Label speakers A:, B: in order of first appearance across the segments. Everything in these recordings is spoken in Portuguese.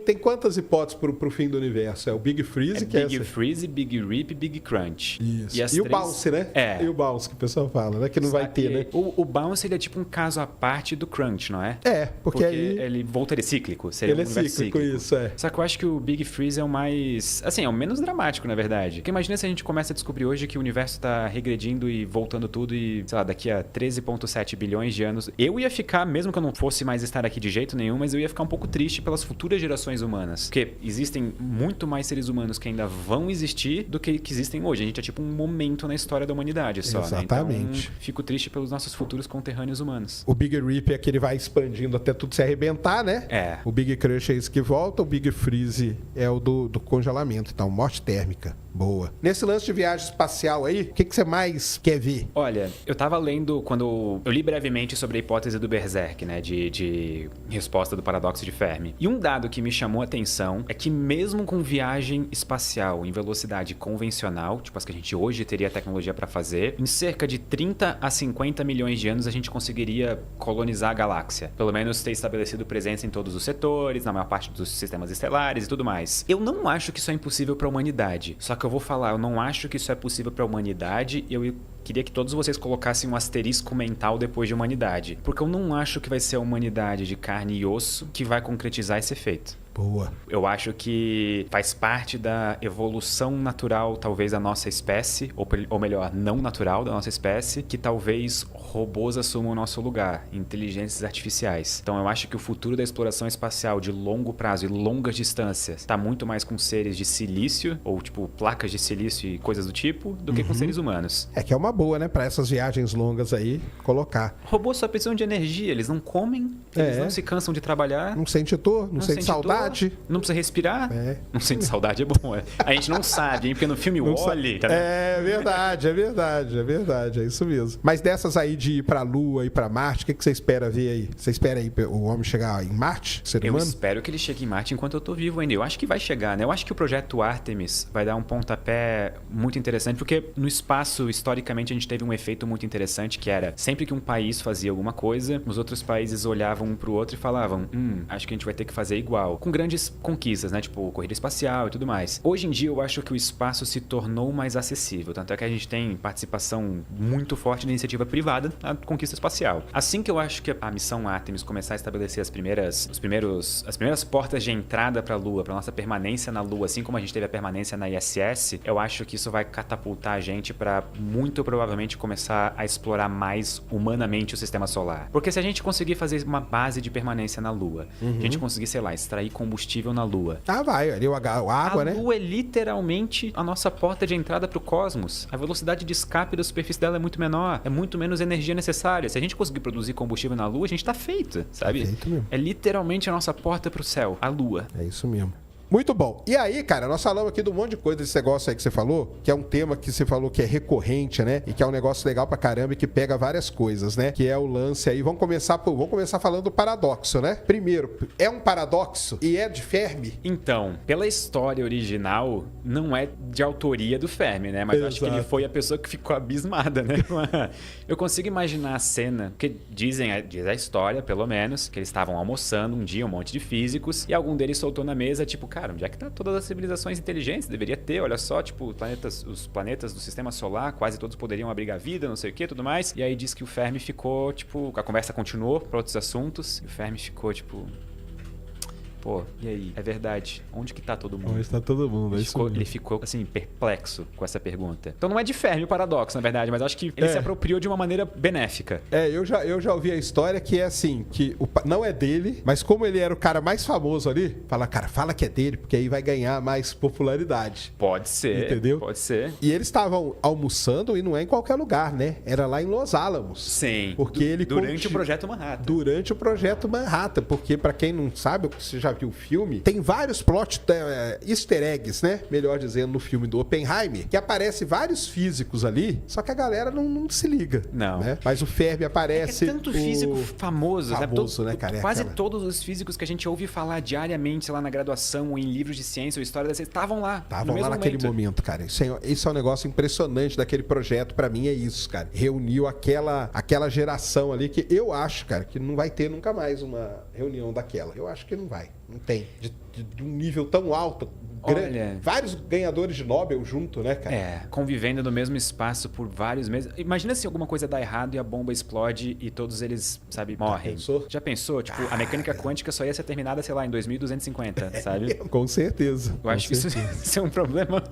A: tem quantas hipóteses pro fim do universo? É o Big Freeze, que
B: Big
A: é essa.
B: Freeze, Big Rip e Big Crunch.
A: Isso. E o Bounce, né?
B: É.
A: E o Bounce, que o pessoal fala, né? Que não vai ter, né?
B: O Bounce, ele é tipo um caso à parte do Crunch, não é?
A: É, porque aí...
B: ele voltaria cíclico. Seria
A: Ele
B: um universo
A: cíclico, isso, é.
B: Só que eu acho que o Big Freeze é o mais... Assim, é o menos dramático, na verdade. Porque imagina se a gente começa a descobrir hoje que o universo tá regredindo e voltando tudo e, sei lá, daqui a 13,7 bilhões de anos. Eu ia ficar, mesmo que eu não fosse mais estar aqui de jeito nenhum, mas eu ia ficar um pouco triste pelas futuras gerações humanas. Porque existem muito mais seres humanos que ainda vão existir do que existem hoje. A gente é tipo um momento na história da humanidade só,
A: Exatamente.
B: né? Então, fico triste pelos nossos futuros conterrâneos humanos.
A: O Big Rip é que ele vai expandindo até tudo se arrebentar, né?
B: É.
A: O Big Crush é esse que volta, o Big Freeze é o do congelamento, então, morte térmica. Boa. Nesse lance de viagem espacial aí, o que você mais quer ver?
B: Olha, eu tava lendo quando... Eu li brevemente sobre a hipótese do Berserk, né? De resposta do paradoxo de Fermi. E um dado que me chamou a atenção é que mesmo com viagem espacial em velocidade convencional, tipo as que a gente hoje teria tecnologia para fazer, em cerca de 30 a 50 milhões de anos a gente conseguiria colonizar a galáxia. Pelo menos ter estabelecido presença em todos os setores, na maior parte dos sistemas estelares e tudo mais. Eu não acho que isso é impossível para a humanidade. Só que eu vou falar, eu não acho que isso é possível para a humanidade e eu queria que todos vocês colocassem um asterisco mental depois de humanidade. Porque eu não acho que vai ser a humanidade de carne e osso que vai concretizar esse efeito.
A: Boa.
B: Eu acho que faz parte da evolução natural, talvez, da nossa espécie, ou melhor, não natural da nossa espécie, que talvez robôs assumam o nosso lugar, inteligências artificiais. Então eu acho que o futuro da exploração espacial de longo prazo e longas distâncias está muito mais com seres de silício, ou tipo placas de silício e coisas do tipo, do que com seres humanos.
A: É que é uma boa, né? Para essas viagens longas aí, colocar.
B: Robôs só precisam de energia, eles não comem, eles não se cansam de trabalhar.
A: Não sente dor, não sente saudade.
B: Não precisa respirar. Não sente saudade, é bom. A gente não sabe, hein? Porque no filme Wall-E... Tá...
A: É verdade, é isso mesmo. Mas dessas aí de ir pra Lua e pra Marte, o que você espera ver aí? Você espera aí o homem chegar em Marte, ser humano?
B: Eu espero que ele chegue em Marte enquanto eu tô vivo ainda. Eu acho que vai chegar, né? Eu acho que o projeto Artemis vai dar um pontapé muito interessante, porque no espaço, historicamente, a gente teve um efeito muito interessante, que era sempre que um país fazia alguma coisa, os outros países olhavam um pro outro e falavam, acho que a gente vai ter que fazer igual. Com grandes conquistas, né? Tipo, corrida espacial e tudo mais. Hoje em dia, eu acho que o espaço se tornou mais acessível. Tanto é que a gente tem participação muito forte da iniciativa privada na conquista espacial. Assim que eu acho que a missão Artemis começar a estabelecer as primeiras portas de entrada para a Lua, para nossa permanência na Lua, assim como a gente teve a permanência na ISS, eu acho que isso vai catapultar a gente para muito provavelmente começar a explorar mais humanamente o sistema solar. Porque se a gente conseguir fazer uma base de permanência na Lua, a gente conseguir, sei lá, extrair combustível na Lua.
A: Vai, ali a água, né?
B: A Lua é literalmente a nossa porta de entrada para o cosmos. A velocidade de escape da superfície dela é muito menor, é muito menos energia necessária. Se a gente conseguir produzir combustível na Lua, a gente tá feito, sabe?
A: Tá feito mesmo.
B: É literalmente a nossa porta pro céu, a Lua.
A: É isso mesmo. Muito bom. E aí, cara, nós falamos aqui de um monte de coisa desse negócio aí que você falou, que é um tema que você falou que é recorrente, né? E que é um negócio legal pra caramba e que pega várias coisas, né? Que é o lance aí. Vamos começar falando do paradoxo, né? Primeiro, é um paradoxo e é de Fermi?
B: Então, pela história original, não é de autoria do Fermi, né? Mas eu acho que ele foi a pessoa que ficou abismada, né? Eu consigo imaginar a cena, que diz a história, pelo menos, que eles estavam almoçando um dia, um monte de físicos, e algum deles soltou na mesa, tipo, cara, onde é que tá todas as civilizações inteligentes? Deveria ter, olha só, tipo, os planetas do sistema solar, quase todos poderiam abrigar vida, não sei o que, tudo mais. E aí diz que o Fermi ficou, tipo, a conversa continuou para outros assuntos, e o Fermi ficou, tipo... Pô, e aí? É verdade. Onde que tá todo mundo?
A: Onde tá todo mundo?
B: Ele ficou, assim, perplexo com essa pergunta. Então não é de Fermi o paradoxo, na verdade, mas acho que ele se apropriou de uma maneira benéfica.
A: Eu já ouvi a história que é assim, que não é dele, mas como ele era o cara mais famoso ali, fala que é dele, porque aí vai ganhar mais popularidade.
B: Pode ser.
A: Entendeu?
B: Pode ser.
A: E eles estavam almoçando e não é em qualquer lugar, né? Era lá em Los Alamos.
B: Sim.
A: Porque ele
B: Durante o Projeto Manhattan.
A: Durante o Projeto Manhattan, porque pra quem não sabe, você já viu o filme, tem vários easter eggs, né? Melhor dizendo, no filme do Oppenheimer, que aparece vários físicos ali, só que a galera não se liga.
B: Não.
A: Né? Mas o Fermi aparece...
B: É tanto físico famoso,
A: né, cara?
B: Quase todos os físicos que a gente ouve falar diariamente, sei lá, na graduação, ou em livros de ciência ou história da ciência, estavam lá.
A: Estavam lá naquele momento, cara. Isso é um negócio impressionante daquele projeto, pra mim é isso, cara. Reuniu aquela geração ali que eu acho, cara, que não vai ter nunca mais uma reunião daquela. Eu acho que não vai. Não tem. De um nível tão alto.
B: Olha,
A: vários ganhadores de Nobel junto, né, cara?
B: Convivendo no mesmo espaço por vários meses. Imagina se alguma coisa dá errado e a bomba explode e todos eles, sabe, morrem. Já pensou? Tipo, a mecânica quântica só ia ser terminada, sei lá, em 2250, sabe?
A: Com certeza.
B: Eu acho que isso é um problema.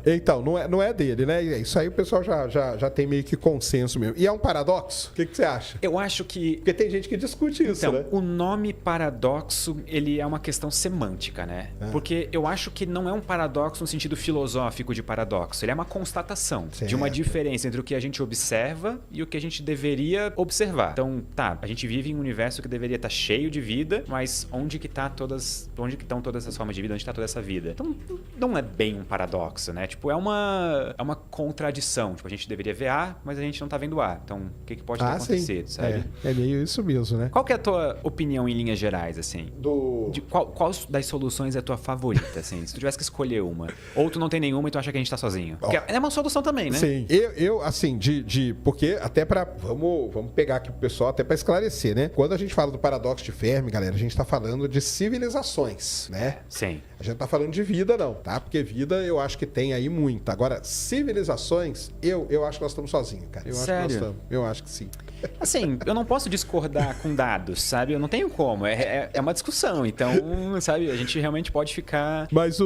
A: Então, não é dele, né? Isso aí o pessoal já tem meio que consenso mesmo. E é um paradoxo? O que você acha?
B: Eu acho que...
A: Porque tem gente que discute isso, né?
B: O nome paradoxo, ele é uma questão semântica, né? Porque eu acho que não é um paradoxo no sentido filosófico de paradoxo. Ele é uma constatação de uma diferença entre o que a gente observa e o que a gente deveria observar. Então, a gente vive em um universo que deveria estar cheio de vida, mas onde que estão todas as formas de vida? Onde está toda essa vida? Então, não é bem um paradoxo, né? Tipo, é uma contradição. Tipo, a gente deveria ver A, mas a gente não tá vendo A. Então, o que pode ter acontecido, sabe?
A: É meio isso mesmo, né?
B: Qual que é a tua opinião em linhas gerais, assim? Qual das soluções é a tua favorita, assim? Se tu tivesse que escolher uma. Ou tu não tem nenhuma e tu acha que a gente tá sozinho. Porque é uma solução também, né?
A: Sim. Eu assim, porque até pra... Vamos pegar aqui pro pessoal até pra esclarecer, né? Quando a gente fala do paradoxo de Fermi, galera, a gente tá falando de civilizações, né?
B: Sim.
A: A gente não tá falando de vida, não, tá? Porque vida eu acho que tem aí muita. Agora, civilizações, eu acho que nós estamos sozinhos, cara.
B: Sério?
A: Acho que nós estamos. Eu acho que sim.
B: Assim, eu não posso discordar com dados, sabe? Eu não tenho como. É uma discussão. Então, sabe, a gente realmente pode ficar...
A: Mas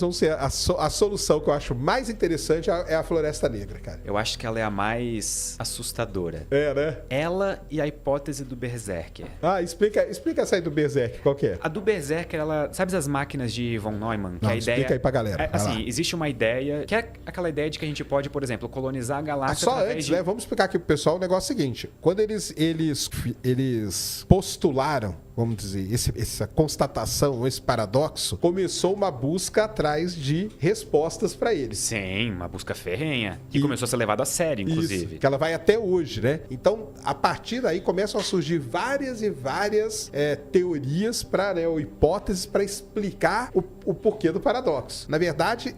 A: vamos ser a solução que eu acho mais interessante é a Floresta Negra, cara.
B: Eu acho que ela é a mais assustadora.
A: Né?
B: Ela e a hipótese do Berserker.
A: Explica essa aí do Berserker, qual que é?
B: A do Berserker, ela... Sabe as máquinas de von Neumann?
A: Não, explica aí pra galera.
B: Existe uma ideia, que é aquela ideia de que a gente pode, por exemplo, colonizar a galáxia
A: só antes, né? Vamos explicar aqui pro pessoal o negócio seguinte. Quando eles postularam, vamos dizer, essa constatação, esse paradoxo, começou uma busca atrás de respostas para eles.
B: Sim, uma busca ferrenha. Que começou a ser levada a sério, inclusive.
A: Isso, que ela vai até hoje, né? Então, a partir daí, começam a surgir várias e várias teorias ou hipóteses para explicar o porquê do paradoxo. Na verdade,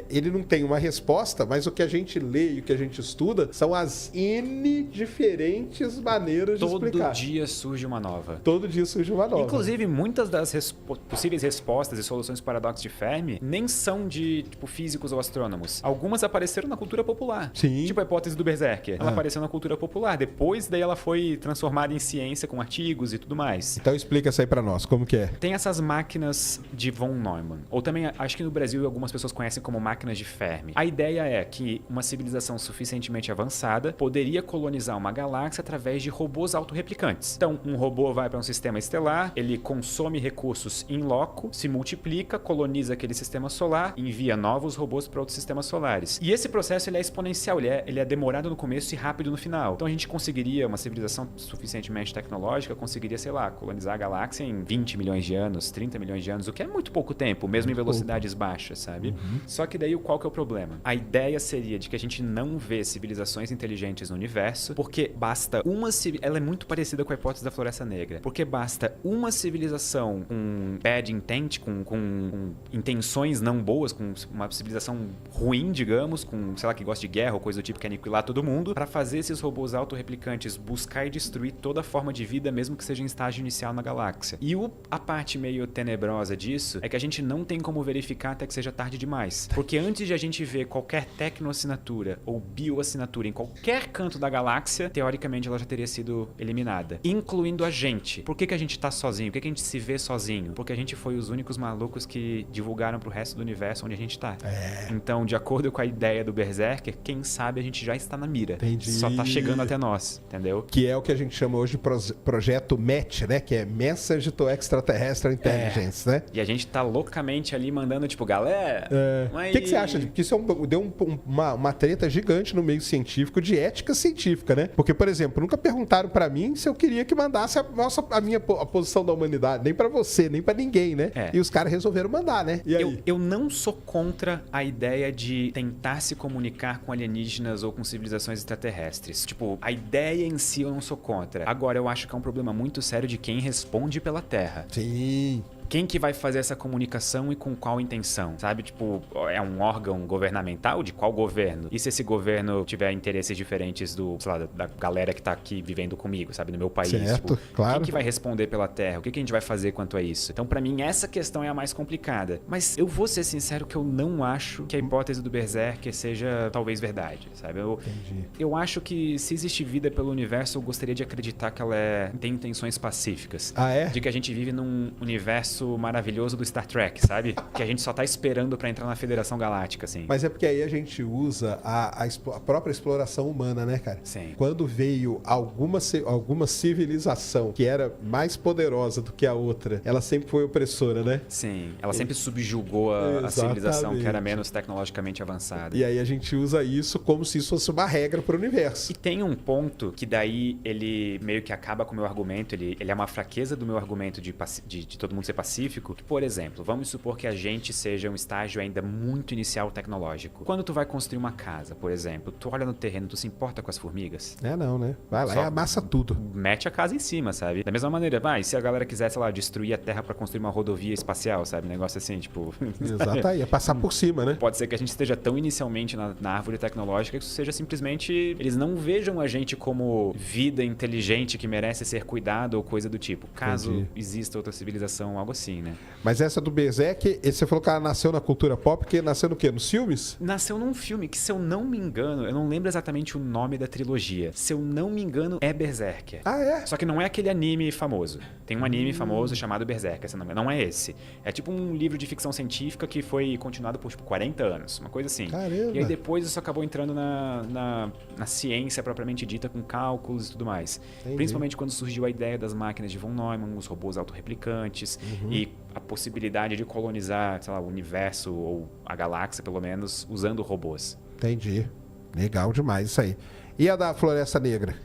A: ele não tem uma resposta, mas o que a gente lê e o que a gente estuda são as N diferentes maneiras de explicar.
B: Todo dia surge uma nova.
A: Todo dia surge uma nova.
B: Inclusive, muitas das possíveis respostas e soluções do paradoxo de Fermi nem são de físicos ou astrônomos. Algumas apareceram na cultura popular.
A: Sim.
B: Tipo a hipótese do Berserker. Ela apareceu na cultura popular. Depois, daí ela foi transformada em ciência com artigos e tudo mais.
A: Então explica isso aí pra nós, como que é?
B: Tem essas máquinas de von Neumann. Ou também, acho que no Brasil algumas pessoas conhecem como máquinas de Fermi. A ideia é que uma civilização suficientemente avançada poderia colonizar uma galáxia através de robôs autorreplicantes. Então, um robô vai para um sistema estelar, ele consome recursos in loco, se multiplica, coloniza aquele sistema solar, envia novos robôs para outros sistemas solares. E esse processo ele é exponencial, ele é demorado no começo e rápido no final. Então a gente conseguiria, uma civilização suficientemente tecnológica, conseguiria, sei lá, colonizar a galáxia em 20 milhões de anos, 30 milhões de anos, o que é muito pouco tempo, mesmo em velocidades baixas, sabe?
A: Uhum.
B: Só que daí qual que é o problema? A ideia seria de que a gente não vê civilizações inteligentes no universo, porque basta uma civilização, ela é muito parecida com a hipótese da Floresta Negra, porque basta uma civilização com bad intent, com intenções não boas, com uma civilização ruim, digamos, com, sei lá, que gosta de guerra ou coisa do tipo, que é aniquilar todo mundo, para fazer esses robôs autorreplicantes buscar e destruir toda forma de vida, mesmo que seja em estágio inicial na galáxia. E a parte meio tenebrosa disso é que a gente não tem como verificar até que seja tarde demais. Porque antes de a gente ver qualquer tecnoassinatura ou bioassinatura em qualquer canto da galáxia, teoricamente ela já teria sido eliminada. Incluindo a gente. Por que a gente tá sozinho? Por que a gente se vê sozinho? Porque a gente foi os únicos malucos que divulgaram pro resto do universo onde a gente tá. Então, de acordo com a ideia do Berserker, quem sabe a gente já está na mira.
A: Entendi.
B: Só tá chegando até nós, entendeu?
A: Que é o que a gente chama hoje de projeto MET, né? Que é Message to Extraterrestrial Intelligence, né?
B: E a gente tá loucamente ali mandando, tipo, galera...
A: O que você acha? Porque isso deu uma treta gigante no meio científico de ética científica, né? Porque, por exemplo, nunca perguntaram pra mim se eu queria que mandasse a posição da humanidade. Nem pra você, nem pra ninguém, né? E os caras resolveram mandar, né? E aí?
B: Eu não sou contra a ideia de tentar se comunicar com alienígenas ou com civilizações extraterrestres. Tipo, a ideia em si eu não sou contra. Agora, eu acho que é um problema muito sério de quem responde pela Terra.
A: Sim.
B: quem que vai fazer essa comunicação e com qual intenção, sabe? Tipo, é um órgão governamental de qual governo? E se esse governo tiver interesses diferentes do, sei lá, da galera que tá aqui vivendo comigo, sabe? No meu país.
A: Certo,
B: tipo,
A: claro.
B: quem que vai responder pela terra? O que a gente vai fazer quanto a isso? Então, pra mim, essa questão é a mais complicada. Mas eu vou ser sincero que eu não acho que a hipótese do Berserker seja talvez verdade, sabe? Eu acho que se existe vida pelo universo, eu gostaria de acreditar que ela tem intenções pacíficas.
A: Ah, é?
B: De que a gente vive num universo maravilhoso do Star Trek, sabe? Que a gente só tá esperando pra entrar na Federação Galáctica, assim.
A: Mas é porque aí a gente usa a própria exploração humana, né, cara?
B: Sim.
A: Quando veio alguma civilização que era mais poderosa do que a outra, ela sempre foi opressora, né?
B: Sim. Ela sempre subjugou a civilização que era menos tecnologicamente avançada.
A: E aí a gente usa isso como se isso fosse uma regra pro universo.
B: E tem um ponto que daí ele meio que acaba com o meu argumento, ele é uma fraqueza do meu argumento de todo mundo ser pacífico. Que, por exemplo, vamos supor que a gente seja um estágio ainda muito inicial tecnológico. Quando tu vai construir uma casa, por exemplo, tu olha no terreno, tu se importa com as formigas?
A: Não, né? Vai lá e amassa tudo.
B: Mete a casa em cima, sabe? Da mesma maneira, se a galera quiser, sei lá, destruir a Terra pra construir uma rodovia espacial, sabe? Um negócio assim, tipo...
A: Exato, aí é passar por cima, né?
B: Pode ser que a gente esteja tão inicialmente na árvore tecnológica que isso seja simplesmente... Eles não vejam a gente como vida inteligente que merece ser cuidado ou coisa do tipo. Caso exista outra civilização, algo assim, né?
A: Mas essa do Berserk, você falou que ela nasceu na cultura pop, que nasceu no quê? Nos filmes?
B: Nasceu num filme que, se eu não me engano, eu não lembro exatamente o nome da trilogia. Se eu não me engano, é Berserker.
A: Ah, é?
B: Só que não é aquele anime famoso. Tem um anime famoso chamado Berserker, não é esse. É tipo um livro de ficção científica que foi continuado por, tipo, 40 anos, uma coisa assim.
A: Caramba.
B: E aí depois isso acabou entrando na ciência propriamente dita, com cálculos e tudo mais.
A: Entendi.
B: Principalmente quando surgiu a ideia das máquinas de von Neumann, os robôs autorreplicantes e a possibilidade de colonizar, sei lá, o universo ou a galáxia, pelo menos, usando robôs.
A: Entendi. Legal demais isso aí. E a da Floresta Negra?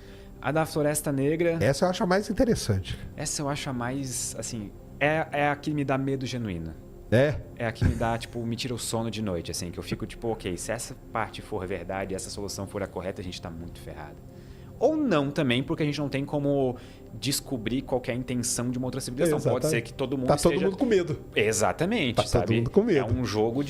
B: A da Floresta Negra...
A: Essa eu acho a mais interessante.
B: Essa eu acho a mais, assim... É a que me dá medo genuíno.
A: É?
B: É a que me dá, tipo, me tira o sono de noite, assim. Que eu fico, tipo, ok, se essa parte for verdade, essa solução for a correta, a gente tá muito ferrado. Ou não também, porque a gente não tem como descobrir qual que é a intenção de uma outra civilização.
A: Exatamente.
B: Pode ser que todo mundo
A: tá
B: esteja...
A: todo mundo com medo.
B: Exatamente,
A: tá
B: sabe?
A: todo mundo com medo.
B: É um jogo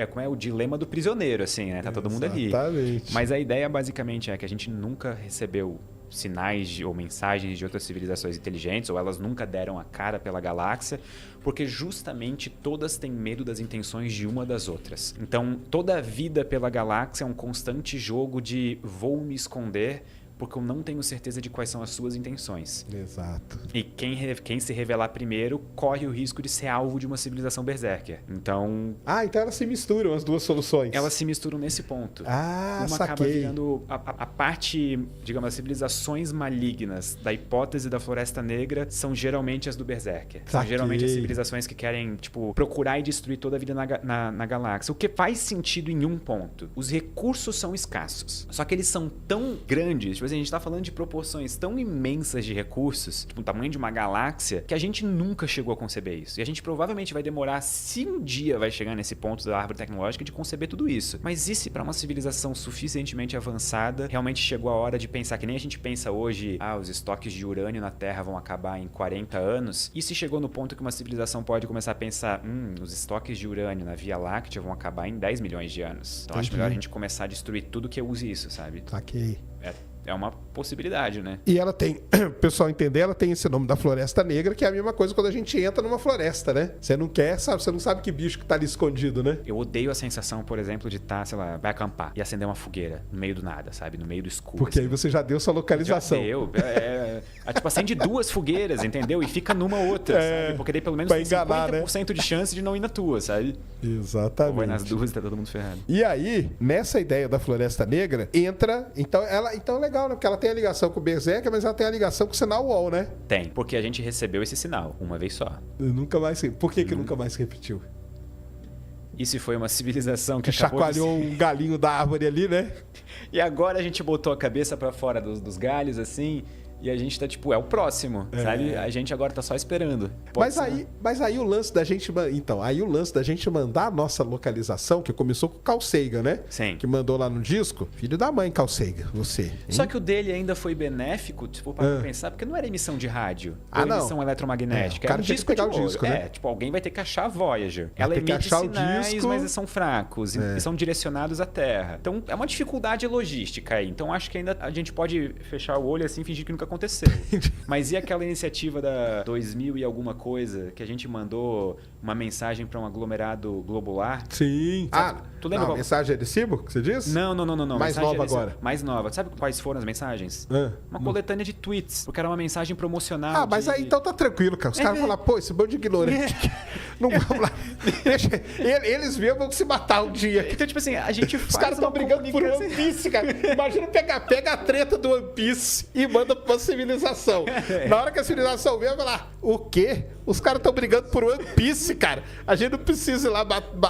B: como é o dilema do prisioneiro, assim, né? Tá todo mundo ali.
A: Exatamente.
B: Mas a ideia, basicamente, é que a gente nunca recebeu sinais ou mensagens de outras civilizações inteligentes, ou elas nunca deram a cara pela galáxia, porque justamente todas têm medo das intenções de uma das outras. Então, toda a vida pela galáxia é um constante jogo de vou me esconder porque eu não tenho certeza de quais são as suas intenções.
A: Exato.
B: E quem se revelar primeiro corre o risco de ser alvo de uma civilização berserker. Então...
A: então elas se misturam, as duas soluções.
B: Elas se misturam nesse ponto. Uma
A: saquei.
B: acaba virando a parte, digamos, as civilizações malignas da hipótese da Floresta Negra são geralmente as do Berserker. São geralmente as civilizações que querem, tipo, procurar e destruir toda a vida na galáxia. O que faz sentido em um ponto. Os recursos são escassos. Só que eles são tão grandes, tipo, a gente tá falando de proporções tão imensas de recursos, tipo o tamanho de uma galáxia, que a gente nunca chegou a conceber isso. E a gente provavelmente vai demorar, se um dia vai chegar nesse ponto da árvore tecnológica, de conceber tudo isso. Mas e se para uma civilização suficientemente avançada, realmente chegou a hora de pensar, que nem a gente pensa hoje, os estoques de urânio na Terra vão acabar em 40 anos, e se chegou no ponto que uma civilização pode começar a pensar, os estoques de urânio na Via Láctea vão acabar em 10 milhões de anos. Então acho melhor a gente começar a destruir tudo que use isso, sabe?
A: Saquei.
B: É uma possibilidade, né?
A: E ela tem, o pessoal entender, ela tem esse nome da Floresta Negra, que é a mesma coisa quando a gente entra numa floresta, né? Você não quer, sabe? Você não sabe que bicho que tá ali escondido, né?
B: Eu odeio a sensação, por exemplo, de estar, sei lá, vai acampar e acender uma fogueira no meio do nada, sabe? No meio do escuro.
A: Porque
B: assim.
A: aí você já deu sua localização.
B: Já deu. Tipo, acende duas fogueiras, entendeu? E fica numa outra, sabe? Porque daí pelo menos tem
A: enganar,
B: 50% de chance de não ir na tua, sabe?
A: Exatamente.
B: Ou vai nas duas e tá todo mundo ferrado.
A: E aí, nessa ideia da Floresta Negra, entra... Então é legal, né? Porque ela tem a ligação com o Berserker, mas ela tem a ligação com o sinal UOL, né?
B: Tem, porque a gente recebeu esse sinal uma vez só.
A: Nunca mais... Por que nunca mais se repetiu?
B: E se foi uma civilização que
A: chacoalhou um galinho da árvore ali, né?
B: E agora a gente botou a cabeça pra fora dos galhos, assim... E a gente tá, tipo, é o próximo, sabe? A gente agora tá só esperando.
A: Mas aí o lance da gente... Então, aí o lance da gente mandar a nossa localização, que começou com o Carl Sagan, né?
B: Sim.
A: Que mandou lá no disco. Filho da mãe, Carl Sagan, você. Hein?
B: Só que o dele ainda foi benéfico, tipo, para pensar, porque não era emissão de rádio. Era emissão eletromagnética.
A: O cara
B: era um
A: tinha
B: disco
A: que pegar
B: de
A: o
B: ouro.
A: disco, né?
B: Tipo, alguém vai ter que achar a Voyager.
A: Vai
B: Ela
A: ter que
B: emite
A: achar o
B: sinais,
A: disco.
B: mas eles são fracos. E são direcionados à Terra. Então, é uma dificuldade logística aí. Então, acho que ainda a gente pode fechar o olho assim e fingir que nunca aconteceu. Mas e aquela iniciativa da 2000 e alguma coisa, que a gente mandou uma mensagem para um aglomerado globular?
A: Sim.
B: Tu lembra?
A: Mensagem de recibo, que você disse?
B: Não.
A: Mais nova agora.
B: Mais nova. Sabe quais foram as mensagens? Uma coletânea de tweets, porque era uma mensagem promocional.
A: Mas aí então tá tranquilo, cara. Os caras vão lá, pô, esse bando de ignorante. Não vamos lá. Deixa, eles mesmo vão se matar um dia.
B: Então, tipo assim, a gente faz.
A: Os caras estão brigando por One Piece, cara. Imagina pega a treta do One Piece e manda pra uma civilização. Na hora que a civilização vem, vai lá, o quê? Os caras estão brigando por One Piece, cara. A gente não precisa ir lá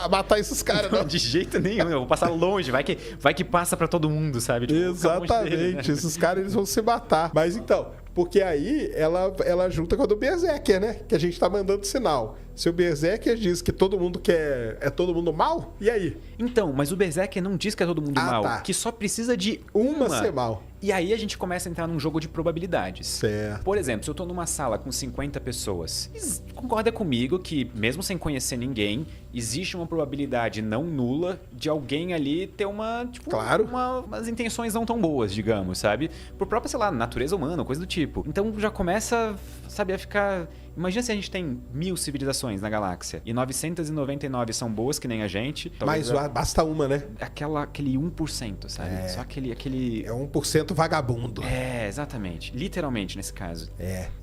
A: matar esses caras, não.
B: De jeito nenhum, eu vou passar longe. Vai que passa pra todo mundo, sabe? Tipo,
A: exatamente. Dele, né? Esses caras, eles vão se matar. Mas então, porque aí ela junta com a do Berserker, né? Que a gente tá mandando sinal. Se o Berserker diz que todo mundo é todo mundo mal, e aí?
B: Então, mas o Berserker não diz que é todo mundo mal.
A: Tá.
B: Que só precisa de uma
A: ser mal.
B: E aí a gente começa a entrar num jogo de probabilidades.
A: Certo.
B: Por exemplo, se eu tô numa sala com 50 pessoas, concorda comigo que, mesmo sem conhecer ninguém, existe uma probabilidade não nula de alguém ali ter umas intenções não tão boas, digamos, sabe? Por própria, sei lá, natureza humana, coisa do tipo. Então já começa, sabe, a ficar... Imagina se a gente tem 1000 civilizações na galáxia e 999 são boas que nem a gente.
A: Mas basta uma, né?
B: Aquele 1%, sabe? Só aquele...
A: É 1% vagabundo.
B: Exatamente. Literalmente, nesse caso.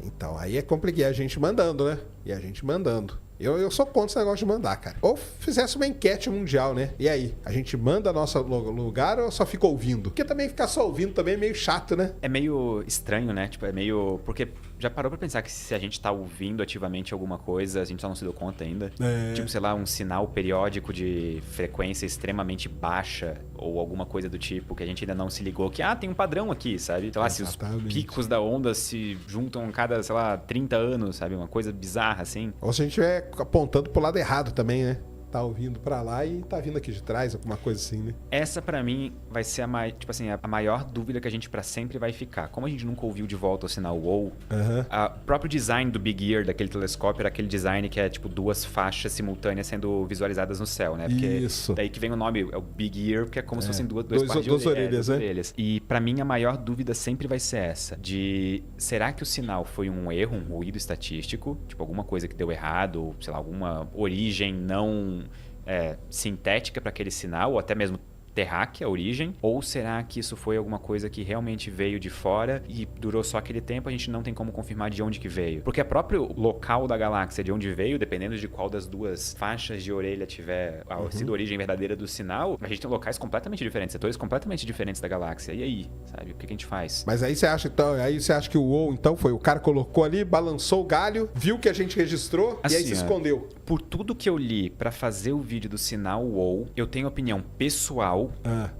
A: Então, aí é complicado. A gente mandando, né? E a gente mandando. Eu sou contra esse negócio de mandar, cara. Ou fizesse uma enquete mundial, né? E aí? A gente manda nosso lugar ou só fica ouvindo? Porque também ficar só ouvindo também é meio chato, né?
B: É meio estranho, né? Tipo, é meio... Porque já parou pra pensar que se a gente tá ouvindo ativamente alguma coisa, a gente só não se deu conta ainda? Tipo, sei lá, um sinal periódico de frequência extremamente baixa ou alguma coisa do tipo que a gente ainda não se ligou que, tem um padrão aqui, sabe? Sei lá, se os picos da onda se juntam a cada, sei lá, 30 anos, sabe? Uma coisa bizarra, assim.
A: Ou se a gente estiver apontando pro lado errado também, né? Tá ouvindo pra lá e tá vindo aqui de trás, alguma coisa assim, né?
B: Essa pra mim vai ser a maior dúvida que a gente pra sempre vai ficar. Como a gente nunca ouviu de volta o sinal WOW, o próprio design do Big Ear, daquele telescópio, era aquele design que é tipo 2 faixas simultâneas sendo visualizadas no céu, né? Porque
A: isso.
B: Daí que vem o nome, é o Big Ear, porque é como se fossem duas
A: orelhas, né?
B: E pra mim a maior dúvida sempre vai ser essa, de será que o sinal foi um erro, um ruído estatístico, tipo alguma coisa que deu errado, ou sei lá, alguma origem não sintética para aquele sinal, ou até mesmo terráquea, a origem? Ou será que isso foi alguma coisa que realmente veio de fora e durou só aquele tempo, a gente não tem como confirmar de onde que veio? Porque o próprio local da galáxia de onde veio, dependendo de qual das duas faixas de orelha tiver sido a origem verdadeira do sinal, a gente tem locais completamente diferentes, setores completamente diferentes da galáxia. E aí, sabe? O que a gente faz?
A: Mas aí você acha que o WoW, então, foi o cara colocou ali, balançou o galho, viu que a gente registrou
B: assim,
A: e aí se escondeu.
B: Por tudo que eu li para fazer o vídeo do sinal WoW, eu tenho opinião pessoal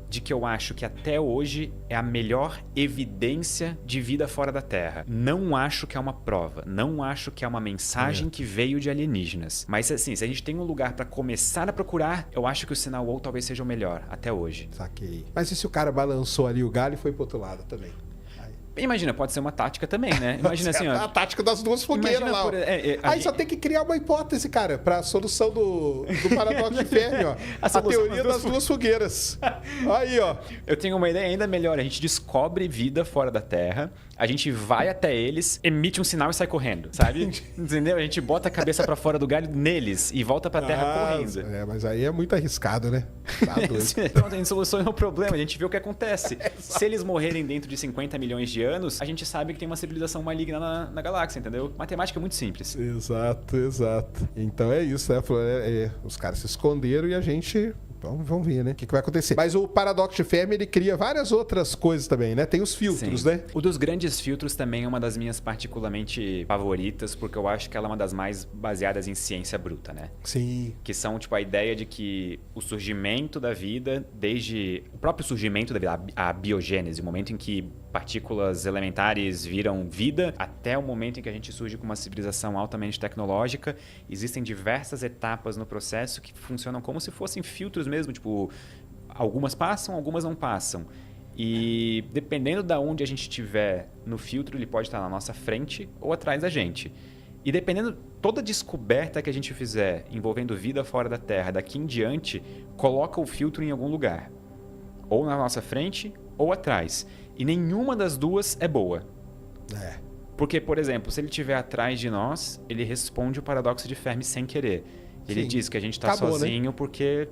B: de que eu acho que até hoje é a melhor evidência de vida fora da Terra. Não acho que é uma prova, não acho que é uma mensagem que veio de alienígenas. Mas assim, se a gente tem um lugar para começar a procurar, eu acho que o sinal WoW talvez seja o melhor, até hoje.
A: Saquei. Mas e se o cara balançou ali o galho e foi pro outro lado também?
B: Imagina, pode ser uma tática também, né? Imagina assim, ó.
A: A tática das duas fogueiras lá. Aí só tem que criar uma hipótese, cara, pra solução do paradoxo de Fermi, ó. A teoria das duas fogueiras. Aí, ó.
B: Eu tenho uma ideia ainda melhor. A gente descobre vida fora da Terra, a gente vai até eles, emite um sinal e sai correndo, sabe? Entendeu? A gente bota a cabeça pra fora do galho neles e volta pra Terra correndo.
A: Mas aí é muito arriscado, né? Tá doido.
B: Então, a gente soluciona o problema, a gente vê o que acontece. Se eles morrerem dentro de 50 milhões de anos, a gente sabe que tem uma civilização maligna na galáxia, entendeu? Matemática é muito simples.
A: Exato. Então é isso, né? Os caras se esconderam e a gente... Vamos ver, né? O que vai acontecer. Mas o paradoxo de Fermi, ele cria várias outras coisas também, né? Tem os filtros,
B: Sim.
A: né?
B: O dos grandes filtros também é uma das minhas particularmente favoritas, porque eu acho que ela é uma das mais baseadas em ciência bruta, né?
A: Sim.
B: Que são, tipo, a ideia de que o surgimento da vida, desde o próprio surgimento da vida, a biogênese, o momento em que partículas elementares viram vida, até o momento em que a gente surge com uma civilização altamente tecnológica. Existem diversas etapas no processo que funcionam como se fossem filtros mesmo, tipo, algumas passam, algumas não passam. E dependendo de onde a gente estiver no filtro, ele pode estar na nossa frente ou atrás da gente. E dependendo, toda descoberta que a gente fizer envolvendo vida fora da Terra, daqui em diante, coloca o filtro em algum lugar. Ou na nossa frente ou atrás. E nenhuma das duas é boa. Porque, por exemplo, se ele estiver atrás de nós, ele responde o paradoxo de Fermi sem querer. Ele diz que a gente está sozinho, né? Porque...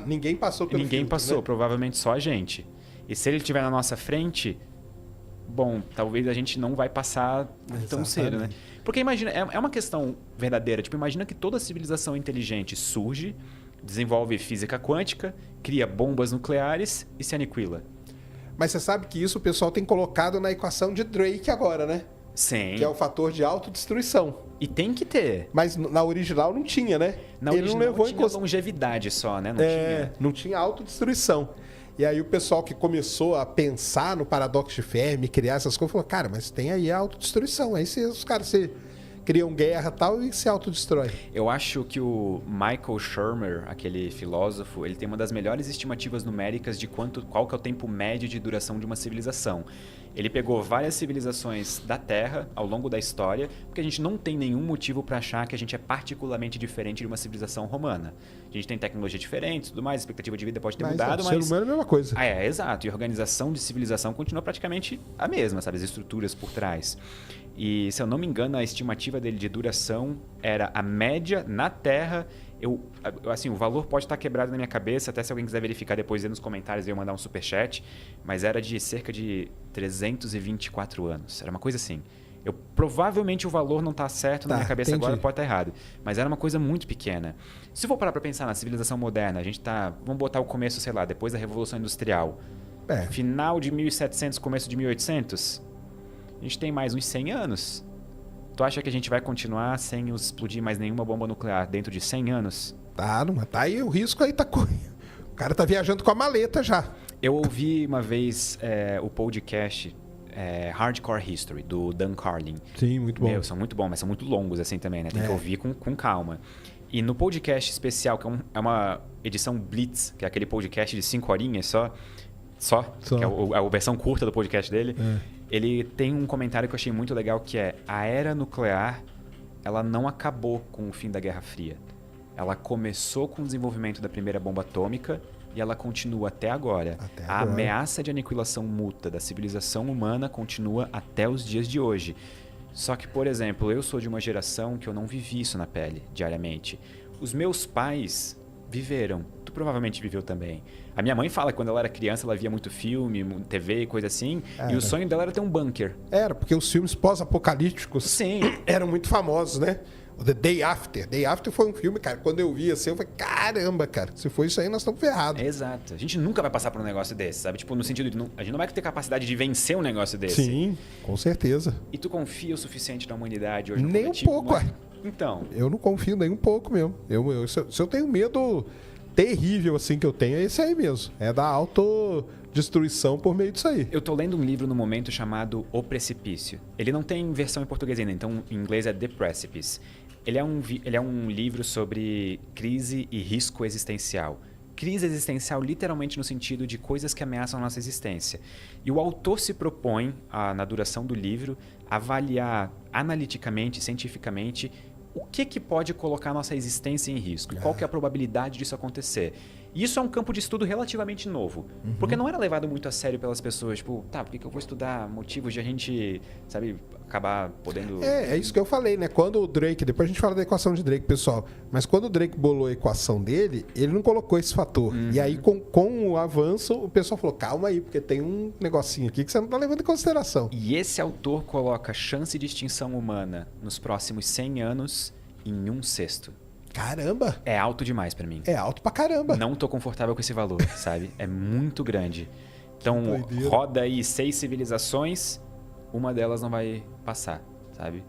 A: ninguém passou pelo
B: Ninguém
A: filtro,
B: passou,
A: né?
B: Provavelmente só a gente. E se ele estiver na nossa frente, bom, talvez a gente não vai passar tão cedo, né? Porque imagina, é uma questão verdadeira. Tipo, imagina que toda civilização inteligente surge, desenvolve física quântica, cria bombas nucleares e se aniquila.
A: Mas você sabe que isso o pessoal tem colocado na equação de Drake agora, né?
B: Sim.
A: Que é o fator de autodestruição.
B: E tem que ter.
A: Mas na original não tinha, né?
B: Ele não levou tinha longevidade só, né?
A: Não tinha autodestruição. E aí o pessoal que começou a pensar no paradoxo de Fermi, criar essas coisas, falou, cara, mas tem aí a autodestruição. Aí os caras criam guerra e tal e se autodestrói.
B: Eu acho que o Michael Shermer, aquele filósofo, ele tem uma das melhores estimativas numéricas de qual que é o tempo médio de duração de uma civilização. Ele pegou várias civilizações da Terra ao longo da história, porque a gente não tem nenhum motivo para achar que a gente é particularmente diferente de uma civilização romana. A gente tem tecnologia diferente, tudo mais, a expectativa de vida pode ter mudado, mas...
A: o ser humano é a mesma coisa.
B: Exato. E a organização de civilização continua praticamente a mesma, sabe? As estruturas por trás. E, se eu não me engano, a estimativa dele de duração era a média na Terra. Assim, o valor pode estar quebrado na minha cabeça, até se alguém quiser verificar depois aí nos comentários, eu mandar um superchat, mas era de cerca de 324 anos. Era uma coisa assim. Provavelmente o valor não está certo na minha cabeça agora, pode estar errado. Mas era uma coisa muito pequena. Se for parar para pensar na civilização moderna, a gente vamos botar o começo, sei lá, depois da Revolução Industrial. Final de 1700, começo de 1800, a gente tem mais uns 100 anos. Tu acha que a gente vai continuar sem explodir mais nenhuma bomba nuclear dentro de 100 anos?
A: Tá aí o risco aí tá correndo. O cara tá viajando com a maleta já.
B: Eu ouvi uma vez o podcast Hardcore History, do Dan Carlin.
A: Sim, muito bom.
B: São muito bons, mas são muito longos assim também, né? Tem que ouvir com calma. E no podcast especial, que é uma edição Blitz, que é aquele podcast de 5 horinhas só, que é a versão curta do podcast dele, ele tem um comentário que eu achei muito legal, que é: a era nuclear, ela não acabou com o fim da Guerra Fria. Ela começou com o desenvolvimento da primeira bomba atômica e ela continua até agora. A ameaça de aniquilação mútua da civilização humana continua até os dias de hoje. Só que, por exemplo, eu sou de uma geração que eu não vivi isso na pele diariamente. Os meus pais viveram. Tu provavelmente viveu também. A minha mãe fala que quando ela era criança, ela via muito filme, TV e coisa assim. E o sonho dela era ter um bunker.
A: Era, porque os filmes pós-apocalípticos eram muito famosos, né? O The Day After. Day After foi um filme, cara, quando eu vi assim, eu falei, caramba, cara, se for isso aí, nós estamos ferrados.
B: Exato. A gente nunca vai passar por um negócio desse, sabe? Tipo, no sentido de a gente não vai ter capacidade de vencer um negócio desse.
A: Sim, com certeza.
B: E tu confia o suficiente na humanidade hoje?
A: Nem um pouco,
B: Então.
A: Eu não confio nem um pouco mesmo. Se eu tenho medo terrível assim que eu tenho, é esse aí mesmo. É da autodestruição por meio disso aí.
B: Eu tô lendo um livro no momento chamado O Precipício. Ele não tem versão em português ainda, então em inglês é The Precipice. Ele é um livro sobre crise e risco existencial. Crise existencial literalmente no sentido de coisas que ameaçam a nossa existência. E o autor se propõe, na duração do livro, avaliar analiticamente, cientificamente, o que pode colocar a nossa existência em risco? Qual que é a probabilidade disso acontecer? E isso é um campo de estudo relativamente novo. Porque não era levado muito a sério pelas pessoas. Tipo, por que eu vou estudar motivos de a gente, sabe, acabar podendo...
A: É isso que eu falei, né? Quando o Drake... Depois a gente fala da equação de Drake, pessoal. Mas quando o Drake bolou a equação dele, ele não colocou esse fator. E aí, com o avanço, o pessoal falou, calma aí, porque tem um negocinho aqui que você não tá levando em consideração.
B: E esse autor coloca a chance de extinção humana nos próximos 100 anos em 1/6.
A: Caramba!
B: É alto demais pra mim.
A: É alto pra caramba.
B: Não tô confortável com esse valor, sabe? É muito grande. Então, roda aí 6 civilizações, uma delas não vai passar, sabe?